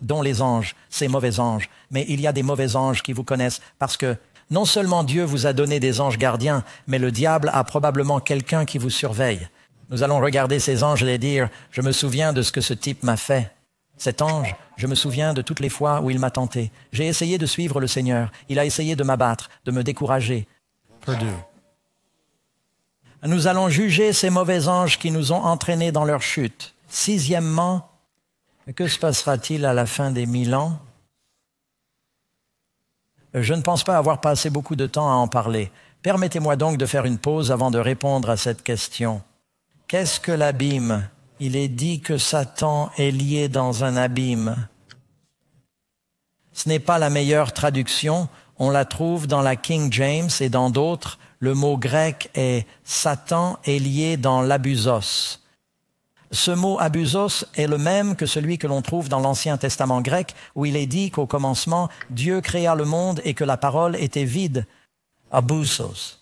Dont les anges, ces mauvais anges. Mais il y a des mauvais anges qui vous connaissent parce que non seulement Dieu vous a donné des anges gardiens, mais le diable a probablement quelqu'un qui vous surveille. Nous allons regarder ces anges et dire, je me souviens de ce que ce type m'a fait. Cet ange, je me souviens de toutes les fois où il m'a tenté. J'ai essayé de suivre le Seigneur. Il a essayé de m'abattre, de me décourager. Perdu. Nous allons juger ces mauvais anges qui nous ont entraînés dans leur chute. 6e, que se passera-t-il à la fin des 1000 ans? Je ne pense pas avoir passé beaucoup de temps à en parler. Permettez-moi donc de faire une pause avant de répondre à cette question. Qu'est-ce que l'abîme? Il est dit que Satan est lié dans un abîme. Ce n'est pas la meilleure traduction. On la trouve dans la King James et dans d'autres. Le mot grec est « Satan est lié dans l'abusos ». Ce mot « abusos » est le même que celui que l'on trouve dans l'Ancien Testament grec, où il est dit qu'au commencement, Dieu créa le monde et que la parole était vide. Abusos.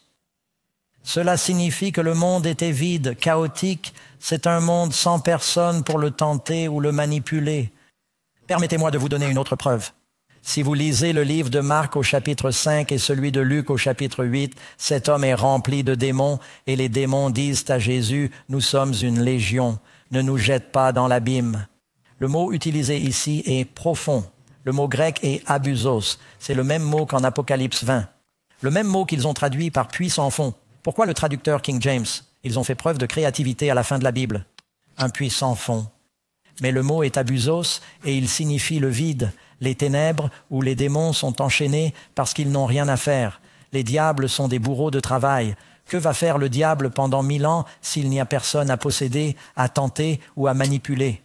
Cela signifie que le monde était vide, chaotique. C'est un monde sans personne pour le tenter ou le manipuler. Permettez-moi de vous donner une autre preuve. Si vous lisez le livre de Marc au chapitre 5 et celui de Luc au chapitre 8, cet homme est rempli de démons et les démons disent à Jésus, « Nous sommes une légion, ne nous jette pas dans l'abîme. » Le mot utilisé ici est profond. Le mot grec est abusos. C'est le même mot qu'en Apocalypse 20. Le même mot qu'ils ont traduit par puits sans fond. Pourquoi le traducteur King James? Ils ont fait preuve de créativité à la fin de la Bible. Un puits sans fond. Mais le mot est abusos et il signifie le vide, les ténèbres où les démons sont enchaînés parce qu'ils n'ont rien à faire. Les diables sont des bourreaux de travail. Que va faire le diable pendant 1000 ans s'il n'y a personne à posséder, à tenter ou à manipuler?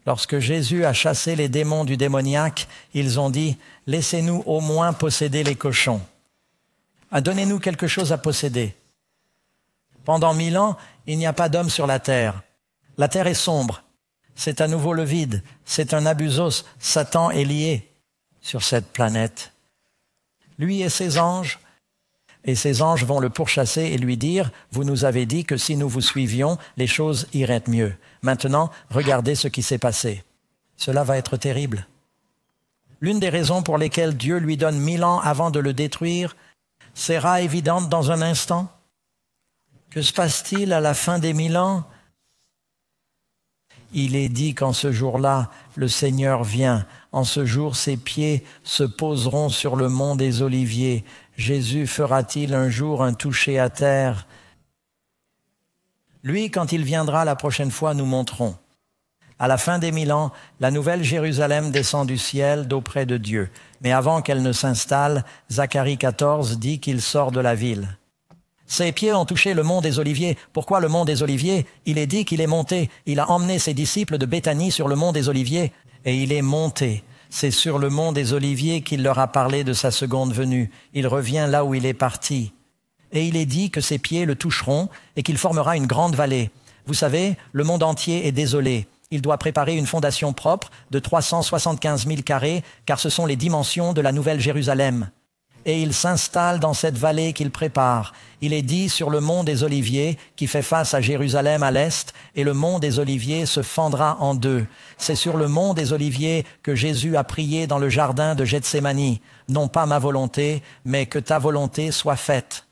Lorsque Jésus a chassé les démons du démoniaque, ils ont dit « Laissez-nous au moins posséder les cochons. Donnez-nous quelque chose à posséder. » Pendant 1000 ans, il n'y a pas d'homme sur la terre. La terre est sombre. C'est à nouveau le vide. C'est un abusos. Satan est lié sur cette planète. Lui et ses anges vont le pourchasser et lui dire « Vous nous avez dit que si nous vous suivions, les choses iraient mieux. Maintenant, regardez ce qui s'est passé. » Cela va être terrible. L'une des raisons pour lesquelles Dieu lui donne 1000 ans avant de le détruire sera évidente dans un instant. Que se passe-t-il à la fin des 1000 ans? Il est dit qu'en ce jour-là, le Seigneur vient. En ce jour, ses pieds se poseront sur le mont des Oliviers. Jésus fera-t-il un jour un toucher à terre? Lui, quand il viendra la prochaine fois, nous montrons. À la fin des 1000 ans, la nouvelle Jérusalem descend du ciel d'auprès de Dieu. Mais avant qu'elle ne s'installe, Zacharie 14 dit qu'il sort de la ville. Ses pieds ont touché le mont des Oliviers. Pourquoi le mont des Oliviers? Il est dit qu'il est monté. Il a emmené ses disciples de Béthanie sur le mont des Oliviers et il est monté. C'est sur le mont des Oliviers qu'il leur a parlé de sa seconde venue. Il revient là où il est parti. Et il est dit que ses pieds le toucheront et qu'il formera une grande vallée. Vous savez, le monde entier est désolé. Il doit préparer une fondation propre de 375 000 carrés, car ce sont les dimensions de la Nouvelle Jérusalem. Et il s'installe dans cette vallée qu'il prépare. Il est dit sur le mont des Oliviers, qui fait face à Jérusalem à l'est, et le mont des Oliviers se fendra en deux. C'est sur le mont des Oliviers que Jésus a prié dans le jardin de Gethsémani. Non pas ma volonté, mais que ta volonté soit faite.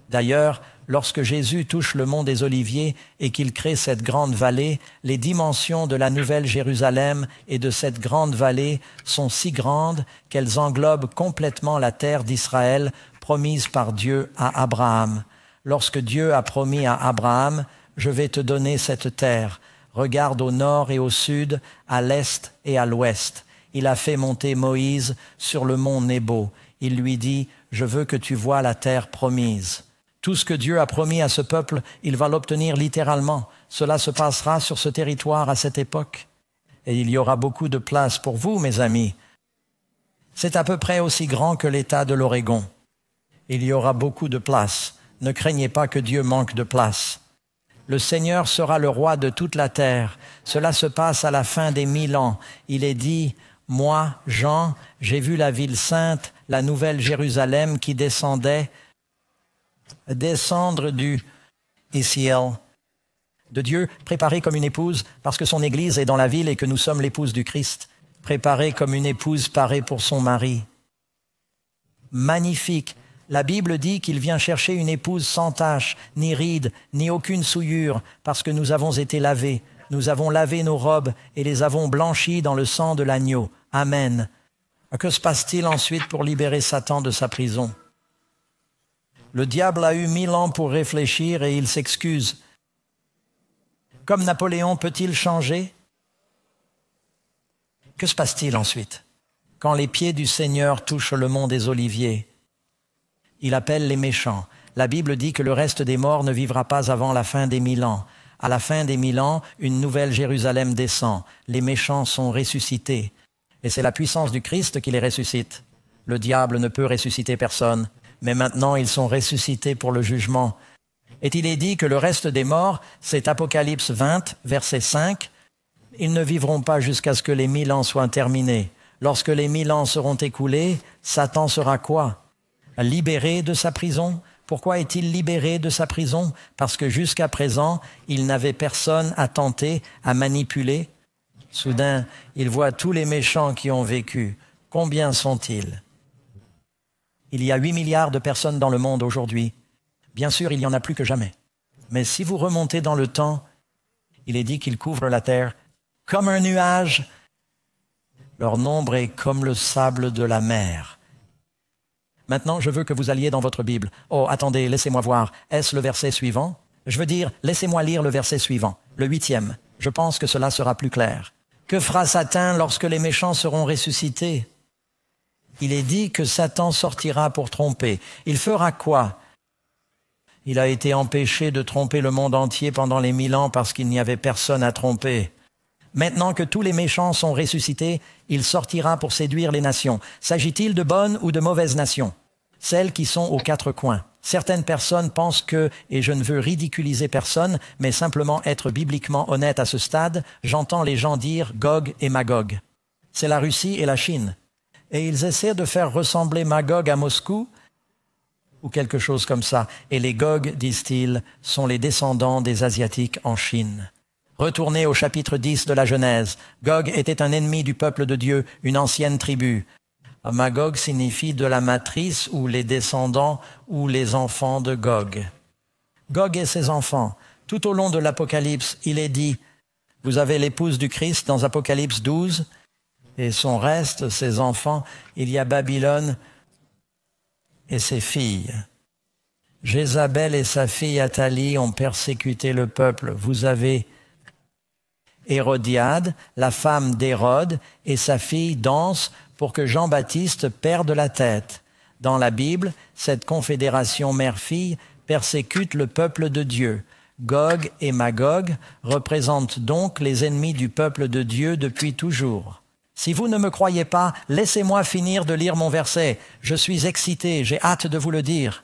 D'ailleurs, lorsque Jésus touche le mont des Oliviers et qu'il crée cette grande vallée, les dimensions de la Nouvelle Jérusalem et de cette grande vallée sont si grandes qu'elles englobent complètement la terre d'Israël promise par Dieu à Abraham. Lorsque Dieu a promis à Abraham, « Je vais te donner cette terre. Regarde au nord et au sud, à l'est et à l'ouest. » Il a fait monter Moïse sur le mont Nebo. Il lui dit « Je veux que tu vois la terre promise. » Tout ce que Dieu a promis à ce peuple, il va l'obtenir littéralement. Cela se passera sur ce territoire à cette époque. Et il y aura beaucoup de place pour vous, mes amis. C'est à peu près aussi grand que l'État de l'Oregon. Il y aura beaucoup de place. Ne craignez pas que Dieu manque de place. Le Seigneur sera le roi de toute la terre. Cela se passe à la fin des 1000 ans. Il est dit, « Moi, Jean, j'ai vu la ville sainte, la nouvelle Jérusalem qui descendre du ciel de Dieu, préparée comme une épouse, parce que son Église est dans la ville et que nous sommes l'épouse du Christ, préparée comme une épouse parée pour son mari. » Magnifique. La Bible dit qu'il vient chercher une épouse sans tache, ni ride, ni aucune souillure, parce que nous avons été lavés. Nous avons lavé nos robes et les avons blanchies dans le sang de l'agneau. Amen. Que se passe-t-il ensuite pour libérer Satan de sa prison? Le diable a eu 1000 ans pour réfléchir et il s'excuse. Comme Napoléon, peut-il changer? Que se passe-t-il ensuite? Quand les pieds du Seigneur touchent le mont des Oliviers, il appelle les méchants. La Bible dit que le reste des morts ne vivra pas avant la fin des 1000 ans. À la fin des 1000 ans, une nouvelle Jérusalem descend. Les méchants sont ressuscités. Et c'est la puissance du Christ qui les ressuscite. Le diable ne peut ressusciter personne. Mais maintenant, ils sont ressuscités pour le jugement. Et il est dit que le reste des morts, c'est Apocalypse 20, verset 5, « Ils ne vivront pas jusqu'à ce que les 1000 ans soient terminés. Lorsque les 1000 ans seront écoulés, Satan sera quoi? Libéré de sa prison, Pourquoi est-il libéré de sa prison? Parce que jusqu'à présent, il n'avait personne à tenter, à manipuler. Soudain, il voit tous les méchants qui ont vécu. Combien sont-ils? Il y a 8 milliards de personnes dans le monde aujourd'hui. Bien sûr, il y en a plus que jamais. Mais si vous remontez dans le temps, il est dit qu'ils couvrent la terre comme un nuage. Leur nombre est comme le sable de la mer. Maintenant, je veux que vous alliez dans votre Bible. Oh, attendez, laissez-moi voir. Est-ce le verset suivant? Je veux dire, laissez-moi lire le verset suivant, le 8e. Je pense que cela sera plus clair. Que fera Satan lorsque les méchants seront ressuscités? Il est dit que Satan sortira pour tromper. Il fera quoi? Il a été empêché de tromper le monde entier pendant les 1000 ans parce qu'il n'y avait personne à tromper. Maintenant que tous les méchants sont ressuscités, il sortira pour séduire les nations. S'agit-il de bonnes ou de mauvaises nations? Celles qui sont aux 4 coins. Certaines personnes pensent que, et je ne veux ridiculiser personne, mais simplement être bibliquement honnête à ce stade, j'entends les gens dire Gog et Magog. C'est la Russie et la Chine. Et ils essaient de faire ressembler Magog à Moscou, ou quelque chose comme ça. Et les Gog, disent-ils, sont les descendants des Asiatiques en Chine. Retournez au chapitre 10 de la Genèse. Gog était un ennemi du peuple de Dieu, une ancienne tribu. Magog signifie de la matrice ou les descendants ou les enfants de Gog. Gog et ses enfants. Tout au long de l'Apocalypse, il est dit, vous avez l'épouse du Christ dans Apocalypse 12, et son reste, ses enfants, il y a Babylone et ses filles. Jézabel et sa fille Athalie ont persécuté le peuple. Vous avez Hérodiade, la femme d'Hérode, et sa fille dansent pour que Jean-Baptiste perde la tête. Dans la Bible, cette confédération mère-fille persécute le peuple de Dieu. Gog et Magog représentent donc les ennemis du peuple de Dieu depuis toujours. Si vous ne me croyez pas, laissez-moi finir de lire mon verset. Je suis excité, j'ai hâte de vous le dire.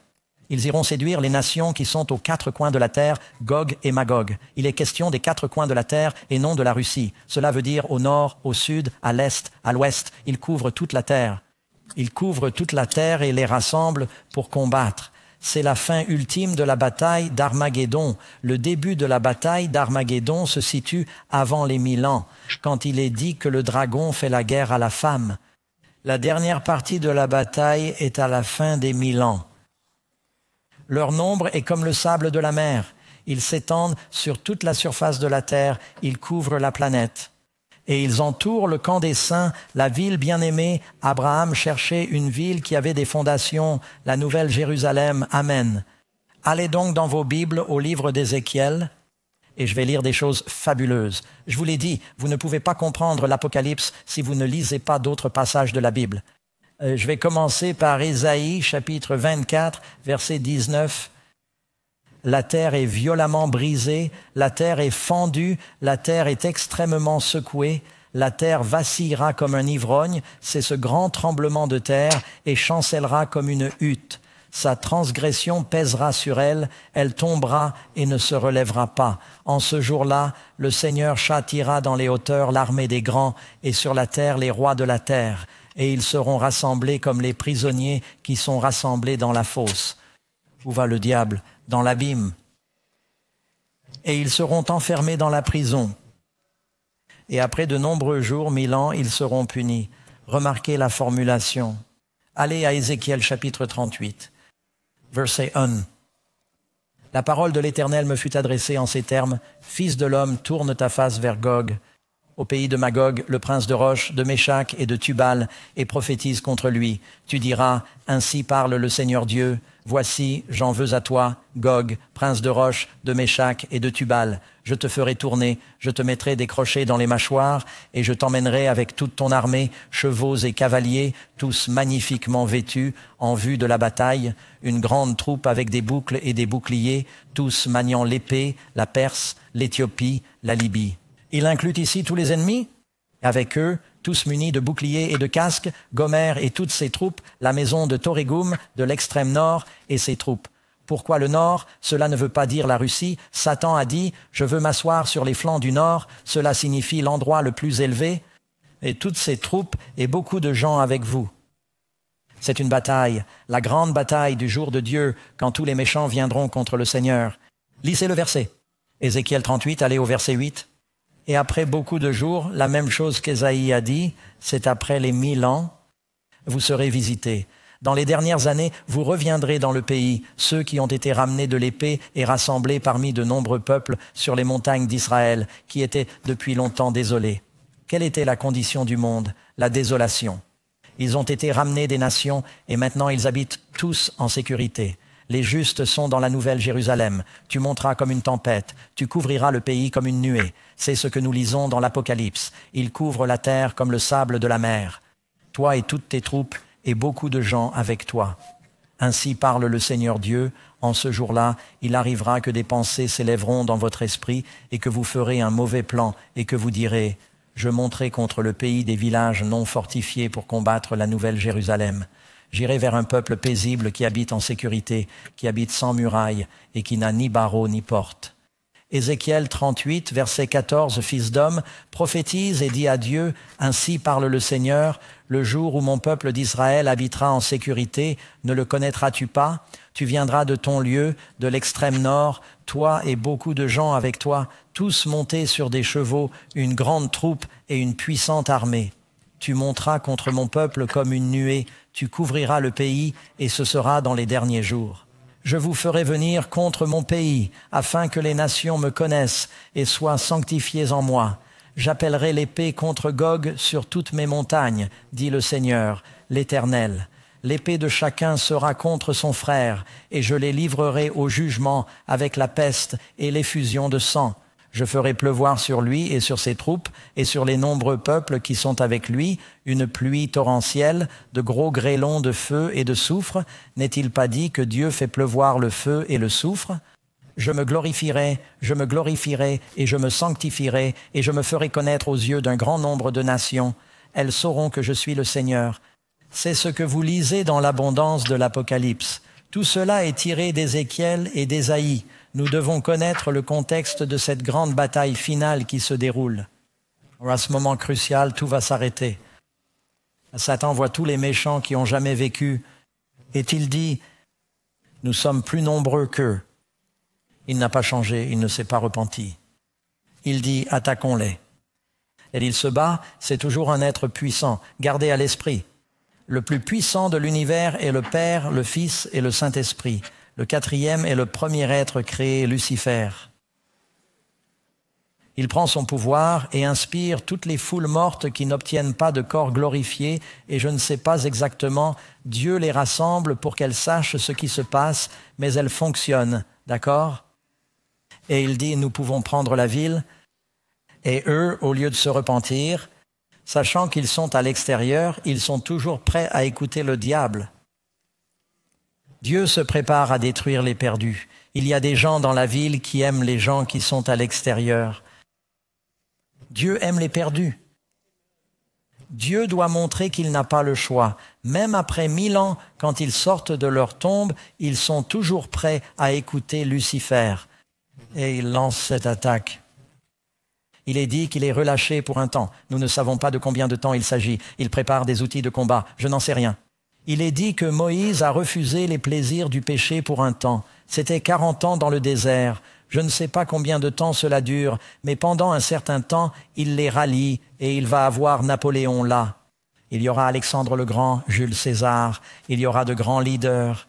Ils iront séduire les nations qui sont aux 4 coins de la terre, Gog et Magog. Il est question des 4 coins de la terre et non de la Russie. Cela veut dire au nord, au sud, à l'est, à l'ouest. Ils couvrent toute la terre. Ils couvrent toute la terre et les rassemblent pour combattre. C'est la fin ultime de la bataille d'Armageddon. Le début de la bataille d'Armageddon se situe avant les 1000 ans, quand il est dit que le dragon fait la guerre à la femme. La dernière partie de la bataille est à la fin des 1000 ans. Leur nombre est comme le sable de la mer. Ils s'étendent sur toute la surface de la terre. Ils couvrent la planète. Et ils entourent le camp des saints, la ville bien-aimée. Abraham cherchait une ville qui avait des fondations, la nouvelle Jérusalem. Amen. Allez donc dans vos Bibles au livre d'Ézéchiel, et je vais lire des choses fabuleuses. Je vous l'ai dit, vous ne pouvez pas comprendre l'Apocalypse si vous ne lisez pas d'autres passages de la Bible. Je vais commencer par Ésaïe, chapitre 24, verset 19. La terre est violemment brisée, la terre est fendue, la terre est extrêmement secouée, la terre vacillera comme un ivrogne, c'est ce grand tremblement de terre, et chancellera comme une hutte. Sa transgression pèsera sur elle, elle tombera et ne se relèvera pas. En ce jour-là, le Seigneur châtiera dans les hauteurs l'armée des grands, et sur la terre les rois de la terre. Et ils seront rassemblés comme les prisonniers qui sont rassemblés dans la fosse. Où va le diable? Dans l'abîme. Et ils seront enfermés dans la prison. Et après de nombreux jours, 1000 ans, ils seront punis. Remarquez la formulation. Allez à Ézéchiel chapitre 38, verset 1. La parole de l'Éternel me fut adressée en ces termes. Fils de l'homme, tourne ta face vers Gog, au pays de Magog, le prince de Roche, de Méshach et de Tubal, et prophétise contre lui. Tu diras, ainsi parle le Seigneur Dieu, voici, j'en veux à toi, Gog, prince de Roche, de Méshach et de Tubal. Je te ferai tourner, je te mettrai des crochets dans les mâchoires, et je t'emmènerai avec toute ton armée, chevaux et cavaliers, tous magnifiquement vêtus, en vue de la bataille, une grande troupe avec des boucles et des boucliers, tous maniant l'épée, la Perse, l'Éthiopie, la Libye. Il inclut ici tous les ennemis, avec eux, tous munis de boucliers et de casques, Gomer et toutes ses troupes, la maison de Torégum, de l'extrême nord, et ses troupes. Pourquoi le nord? Cela ne veut pas dire la Russie. Satan a dit, je veux m'asseoir sur les flancs du nord, cela signifie l'endroit le plus élevé, et toutes ses troupes et beaucoup de gens avec vous. C'est une bataille, la grande bataille du jour de Dieu, quand tous les méchants viendront contre le Seigneur. Lisez le verset. Ézéchiel 38, allez au verset 8. Et après beaucoup de jours, la même chose qu'Ésaïe a dit, c'est après les 1000 ans, vous serez visités. Dans les dernières années, vous reviendrez dans le pays, ceux qui ont été ramenés de l'épée et rassemblés parmi de nombreux peuples sur les montagnes d'Israël, qui étaient depuis longtemps désolés. Quelle était la condition du monde? La désolation. Ils ont été ramenés des nations et maintenant ils habitent tous en sécurité. Les justes sont dans la nouvelle Jérusalem. Tu monteras comme une tempête, tu couvriras le pays comme une nuée. C'est ce que nous lisons dans l'Apocalypse. Il couvre la terre comme le sable de la mer. Toi et toutes tes troupes et beaucoup de gens avec toi. Ainsi parle le Seigneur Dieu. En ce jour-là, il arrivera que des pensées s'élèveront dans votre esprit et que vous ferez un mauvais plan et que vous direz « Je monterai contre le pays des villages non fortifiés pour combattre la nouvelle Jérusalem. J'irai vers un peuple paisible qui habite en sécurité, qui habite sans murailles et qui n'a ni barreaux ni porte. » Ézéchiel 38, verset 14, Fils d'homme, prophétise et dit à Dieu, « Ainsi parle le Seigneur, le jour où mon peuple d'Israël habitera en sécurité, ne le connaîtras-tu pas? Tu viendras de ton lieu, de l'extrême nord, toi et beaucoup de gens avec toi, tous montés sur des chevaux, une grande troupe et une puissante armée. Tu monteras contre mon peuple comme une nuée, tu couvriras le pays et ce sera dans les derniers jours. Je vous ferai venir contre mon pays, afin que les nations me connaissent et soient sanctifiées en moi. J'appellerai l'épée contre Gog sur toutes mes montagnes, dit le Seigneur, l'Éternel. L'épée de chacun sera contre son frère, et je les livrerai au jugement avec la peste et l'effusion de sang. Je ferai pleuvoir sur lui et sur ses troupes et sur les nombreux peuples qui sont avec lui une pluie torrentielle, de gros grêlons de feu et de soufre. N'est-il pas dit que Dieu fait pleuvoir le feu et le soufre? Je me glorifierai et je me sanctifierai et je me ferai connaître aux yeux d'un grand nombre de nations. Elles sauront que je suis le Seigneur. C'est ce que vous lisez dans l'abondance de l'Apocalypse. Tout cela est tiré d'Ézéchiel et d'Ésaïe. Nous devons connaître le contexte de cette grande bataille finale qui se déroule. À ce moment crucial, tout va s'arrêter. Satan voit tous les méchants qui ont jamais vécu. Et il dit, nous sommes plus nombreux qu'eux. Il n'a pas changé, il ne s'est pas repenti. Il dit, attaquons-les. Et il se bat, c'est toujours un être puissant. Gardez à l'esprit. Le plus puissant de l'univers est le Père, le Fils et le Saint-Esprit. Le quatrième est le premier être créé, Lucifer. Il prend son pouvoir et inspire toutes les foules mortes qui n'obtiennent pas de corps glorifié, et je ne sais pas exactement, Dieu les rassemble pour qu'elles sachent ce qui se passe, mais elles fonctionnent, d'accord? Et il dit, nous pouvons prendre la ville, et eux, au lieu de se repentir, sachant qu'ils sont à l'extérieur, ils sont toujours prêts à écouter le diable. Dieu se prépare à détruire les perdus. Il y a des gens dans la ville qui aiment les gens qui sont à l'extérieur. Dieu aime les perdus. Dieu doit montrer qu'il n'a pas le choix. Même après 1000 ans, quand ils sortent de leur tombe, ils sont toujours prêts à écouter Lucifer. Et il lance cette attaque. Il est dit qu'il est relâché pour un temps. Nous ne savons pas de combien de temps il s'agit. Il prépare des outils de combat. Je n'en sais rien. Il est dit que Moïse a refusé les plaisirs du péché pour un temps. C'était 40 ans dans le désert. Je ne sais pas combien de temps cela dure, mais pendant un certain temps, il les rallie et il va avoir Napoléon là. Il y aura Alexandre le Grand, Jules César, il y aura de grands leaders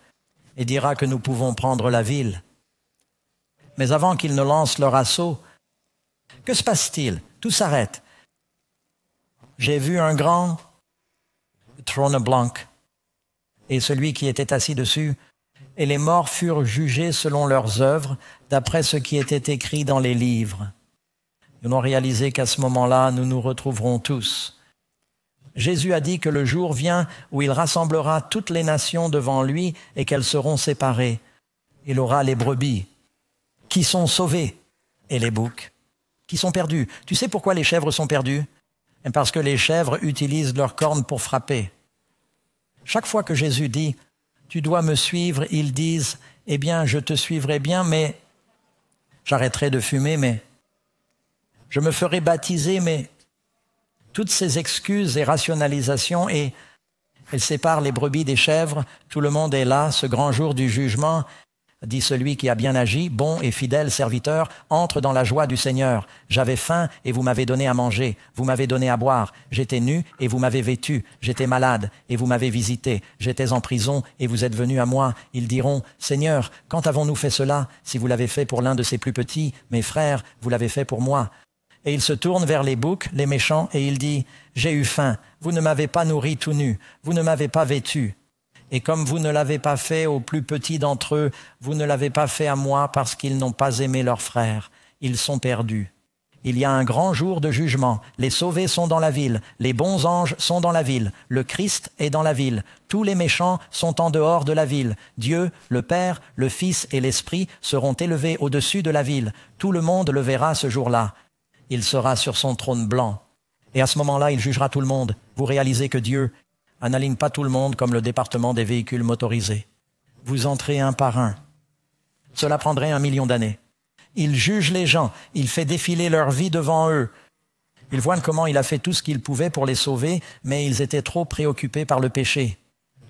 et dira que nous pouvons prendre la ville. Mais avant qu'ils ne lancent leur assaut, que se passe-t-il? Tout s'arrête. J'ai vu un grand trône blanc et celui qui était assis dessus, et les morts furent jugés selon leurs œuvres, d'après ce qui était écrit dans les livres. Nous avons réalisé qu'à ce moment-là, nous nous retrouverons tous. Jésus a dit que le jour vient où il rassemblera toutes les nations devant lui et qu'elles seront séparées. Il aura les brebis qui sont sauvées et les boucs qui sont perdus. Tu sais pourquoi les chèvres sont perdues? Parce que les chèvres utilisent leurs cornes pour frapper. Chaque fois que Jésus dit « Tu dois me suivre », ils disent « Eh bien, je te suivrai bien, mais j'arrêterai de fumer, mais je me ferai baptiser, mais toutes ces excuses et rationalisations, et Elle sépare les brebis des chèvres. Tout le monde est là, ce grand jour du jugement. Dit celui qui a bien agi, bon et fidèle serviteur, entre dans la joie du Seigneur. J'avais faim et vous m'avez donné à manger, vous m'avez donné à boire. J'étais nu et vous m'avez vêtu, j'étais malade et vous m'avez visité. J'étais en prison et vous êtes venus à moi. Ils diront, Seigneur, quand avons-nous fait cela? Si vous l'avez fait pour l'un de ces plus petits, mes frères, vous l'avez fait pour moi. Et il se tourne vers les boucs, les méchants, et il dit, j'ai eu faim, vous ne m'avez pas nourri tout nu, vous ne m'avez pas vêtu. Et comme vous ne l'avez pas fait aux plus petits d'entre eux, vous ne l'avez pas fait à moi parce qu'ils n'ont pas aimé leurs frères. Ils sont perdus. Il y a un grand jour de jugement. Les sauvés sont dans la ville. Les bons anges sont dans la ville. Le Christ est dans la ville. Tous les méchants sont en dehors de la ville. Dieu, le Père, le Fils et l'Esprit seront élevés au-dessus de la ville. Tout le monde le verra ce jour-là. Il sera sur son trône blanc. Et à ce moment-là, il jugera tout le monde. Vous réalisez que Dieu n'aligne pas tout le monde comme le département des véhicules motorisés. Vous entrez un par un. Cela prendrait 1 million d'années. Il juge les gens, il fait défiler leur vie devant eux. Ils voient comment il a fait tout ce qu'il pouvait pour les sauver, mais ils étaient trop préoccupés par le péché.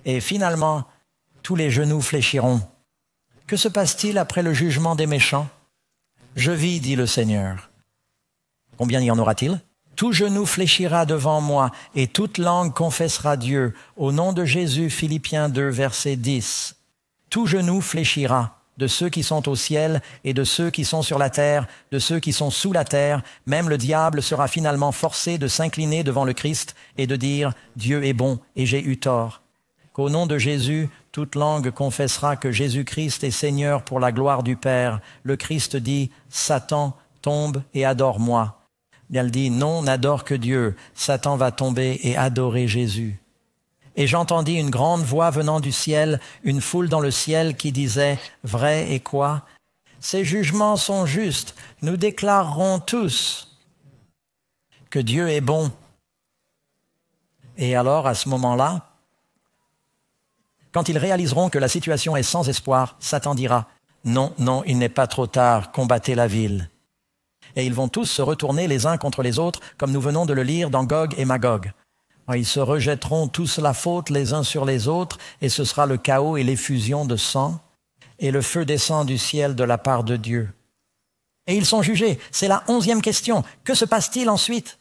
Et finalement, tous les genoux fléchiront. Que se passe-t-il après le jugement des méchants? Je vis, dit le Seigneur. Combien y en aura-t-il? Tout genou fléchira devant moi et toute langue confessera Dieu. Au nom de Jésus, Philippiens 2, verset 10. Tout genou fléchira, de ceux qui sont au ciel et de ceux qui sont sur la terre, de ceux qui sont sous la terre. Même le diable sera finalement forcé de s'incliner devant le Christ et de dire « Dieu est bon et j'ai eu tort ». Qu'au nom de Jésus, toute langue confessera que Jésus-Christ est Seigneur pour la gloire du Père. Le Christ dit « Satan, tombe et adore-moi ». Elle dit, non, n'adore que Dieu. Satan va tomber et adorer Jésus. Et j'entendis une grande voix venant du ciel, une foule dans le ciel qui disait, vrai et quoi? Ces jugements sont justes. Nous déclarerons tous que Dieu est bon. Et alors, à ce moment-là, quand ils réaliseront que la situation est sans espoir, Satan dira, non, non, il n'est pas trop tard, combattez la ville. Et ils vont tous se retourner les uns contre les autres, comme nous venons de le lire dans Gog et Magog. Ils se rejetteront tous la faute les uns sur les autres, et ce sera le chaos et l'effusion de sang, et le feu descend du ciel de la part de Dieu. Et ils sont jugés. C'est la 11e question. Que se passe-t-il ensuite?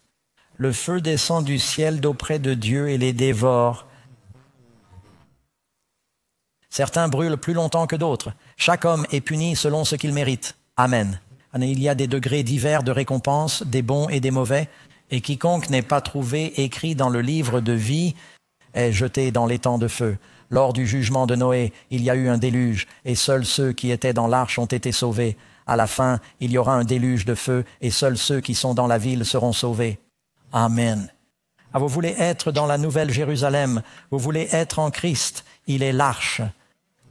Le feu descend du ciel d'auprès de Dieu et les dévore. Certains brûlent plus longtemps que d'autres. Chaque homme est puni selon ce qu'il mérite. Amen. Il y a des degrés divers de récompense, des bons et des mauvais, et quiconque n'est pas trouvé écrit dans le livre de vie est jeté dans l'étang de feu. Lors du jugement de Noé, il y a eu un déluge, et seuls ceux qui étaient dans l'arche ont été sauvés. À la fin, il y aura un déluge de feu, et seuls ceux qui sont dans la ville seront sauvés. Amen. Ah, vous voulez être dans la nouvelle Jérusalem, vous voulez être en Christ, il est l'arche.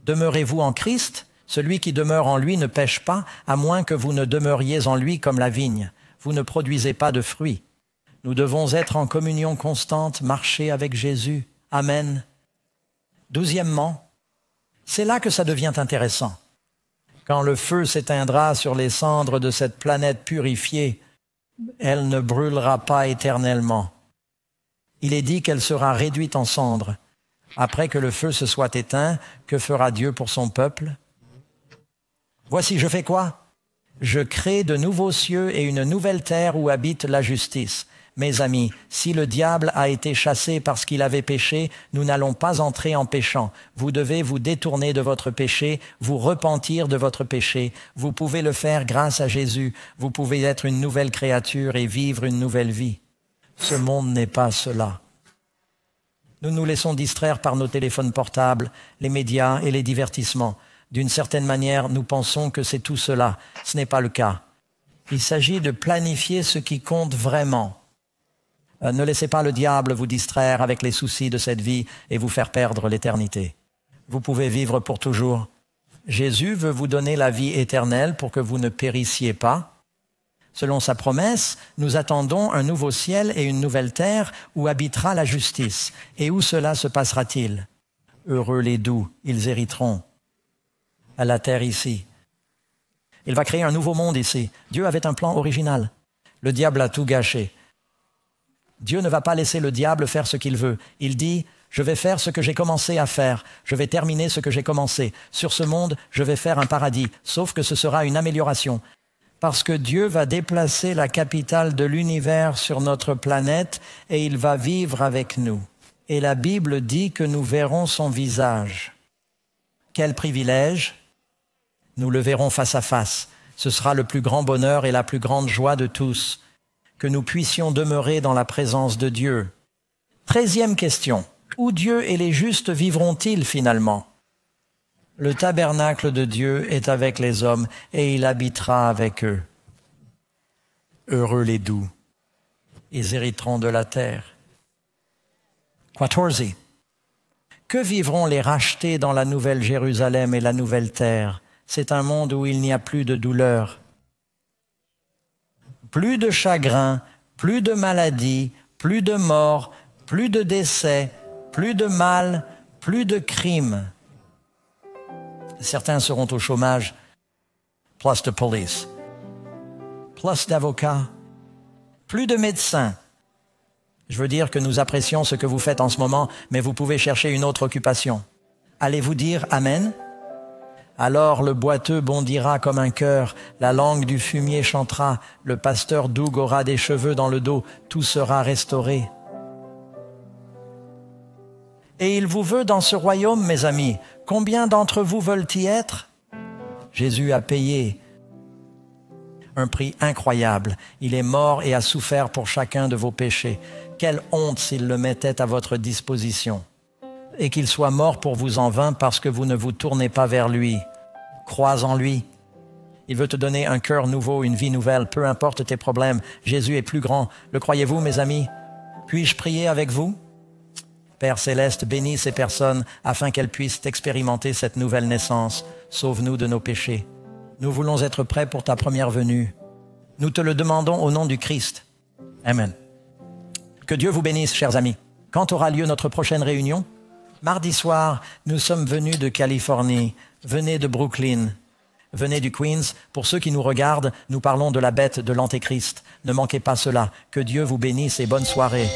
Demeurez-vous en Christ? Celui qui demeure en lui ne pêche pas, à moins que vous ne demeuriez en lui comme la vigne. Vous ne produisez pas de fruits. Nous devons être en communion constante, marcher avec Jésus. Amen. 12e, c'est là que ça devient intéressant. Quand le feu s'éteindra sur les cendres de cette planète purifiée, elle ne brûlera pas éternellement. Il est dit qu'elle sera réduite en cendres. Après que le feu se soit éteint, que fera Dieu pour son peuple? Voici, je fais quoi? Je crée de nouveaux cieux et une nouvelle terre où habite la justice. Mes amis, si le diable a été chassé parce qu'il avait péché, nous n'allons pas entrer en péchant. Vous devez vous détourner de votre péché, vous repentir de votre péché. Vous pouvez le faire grâce à Jésus. Vous pouvez être une nouvelle créature et vivre une nouvelle vie. Ce monde n'est pas cela. Nous nous laissons distraire par nos téléphones portables, les médias et les divertissements. D'une certaine manière, nous pensons que c'est tout cela. Ce n'est pas le cas. Il s'agit de planifier ce qui compte vraiment. Ne laissez pas le diable vous distraire avec les soucis de cette vie et vous faire perdre l'éternité. Vous pouvez vivre pour toujours. Jésus veut vous donner la vie éternelle pour que vous ne périssiez pas. Selon sa promesse, nous attendons un nouveau ciel et une nouvelle terre où habitera la justice. Et où cela se passera-t-il? Heureux les doux, ils hériteront à la terre ici. Il va créer un nouveau monde ici. Dieu avait un plan original. Le diable a tout gâché. Dieu ne va pas laisser le diable faire ce qu'il veut. Il dit, Je vais faire ce que j'ai commencé à faire. Je vais terminer ce que j'ai commencé. Sur ce monde, je vais faire un paradis, sauf que ce sera une amélioration. Parce que Dieu va déplacer la capitale de l'univers sur notre planète et il va vivre avec nous. Et la Bible dit que nous verrons son visage. Quel privilège! Nous le verrons face à face. Ce sera le plus grand bonheur et la plus grande joie de tous, que nous puissions demeurer dans la présence de Dieu. 13e question. Où Dieu et les justes vivront-ils finalement? Le tabernacle de Dieu est avec les hommes et il habitera avec eux. Heureux les doux, ils hériteront de la terre. 14. Que vivront les rachetés dans la nouvelle Jérusalem et la nouvelle terre? C'est un monde où il n'y a plus de douleur, plus de chagrin, plus de maladie, plus de mort, plus de décès, plus de mal, plus de crimes. Certains seront au chômage, plus de police, plus d'avocats, plus de médecins. Je veux dire que nous apprécions ce que vous faites en ce moment, mais vous pouvez chercher une autre occupation. Allez-vous dire Amen? Alors le boiteux bondira comme un chœur, la langue du fumier chantera, le pasteur Doug aura des cheveux dans le dos, tout sera restauré. Et il vous veut dans ce royaume, mes amis. Combien d'entre vous veulent y être? Jésus a payé un prix incroyable. Il est mort et a souffert pour chacun de vos péchés. Quelle honte s'il le mettait à votre disposition. Et qu'il soit mort pour vous en vain parce que vous ne vous tournez pas vers lui. Crois en lui. Il veut te donner un cœur nouveau, une vie nouvelle, peu importe tes problèmes. Jésus est plus grand. Le croyez-vous, mes amis? Puis-je prier avec vous? Père céleste, bénis ces personnes afin qu'elles puissent expérimenter cette nouvelle naissance. Sauve-nous de nos péchés. Nous voulons être prêts pour ta première venue. Nous te le demandons au nom du Christ. Amen. Que Dieu vous bénisse, chers amis. Quand aura lieu notre prochaine réunion? Mardi soir, nous sommes venus de Californie. Venez de Brooklyn. Venez du Queens. Pour ceux qui nous regardent, nous parlons de la bête de l'Antéchrist. Ne manquez pas cela. Que Dieu vous bénisse et bonne soirée.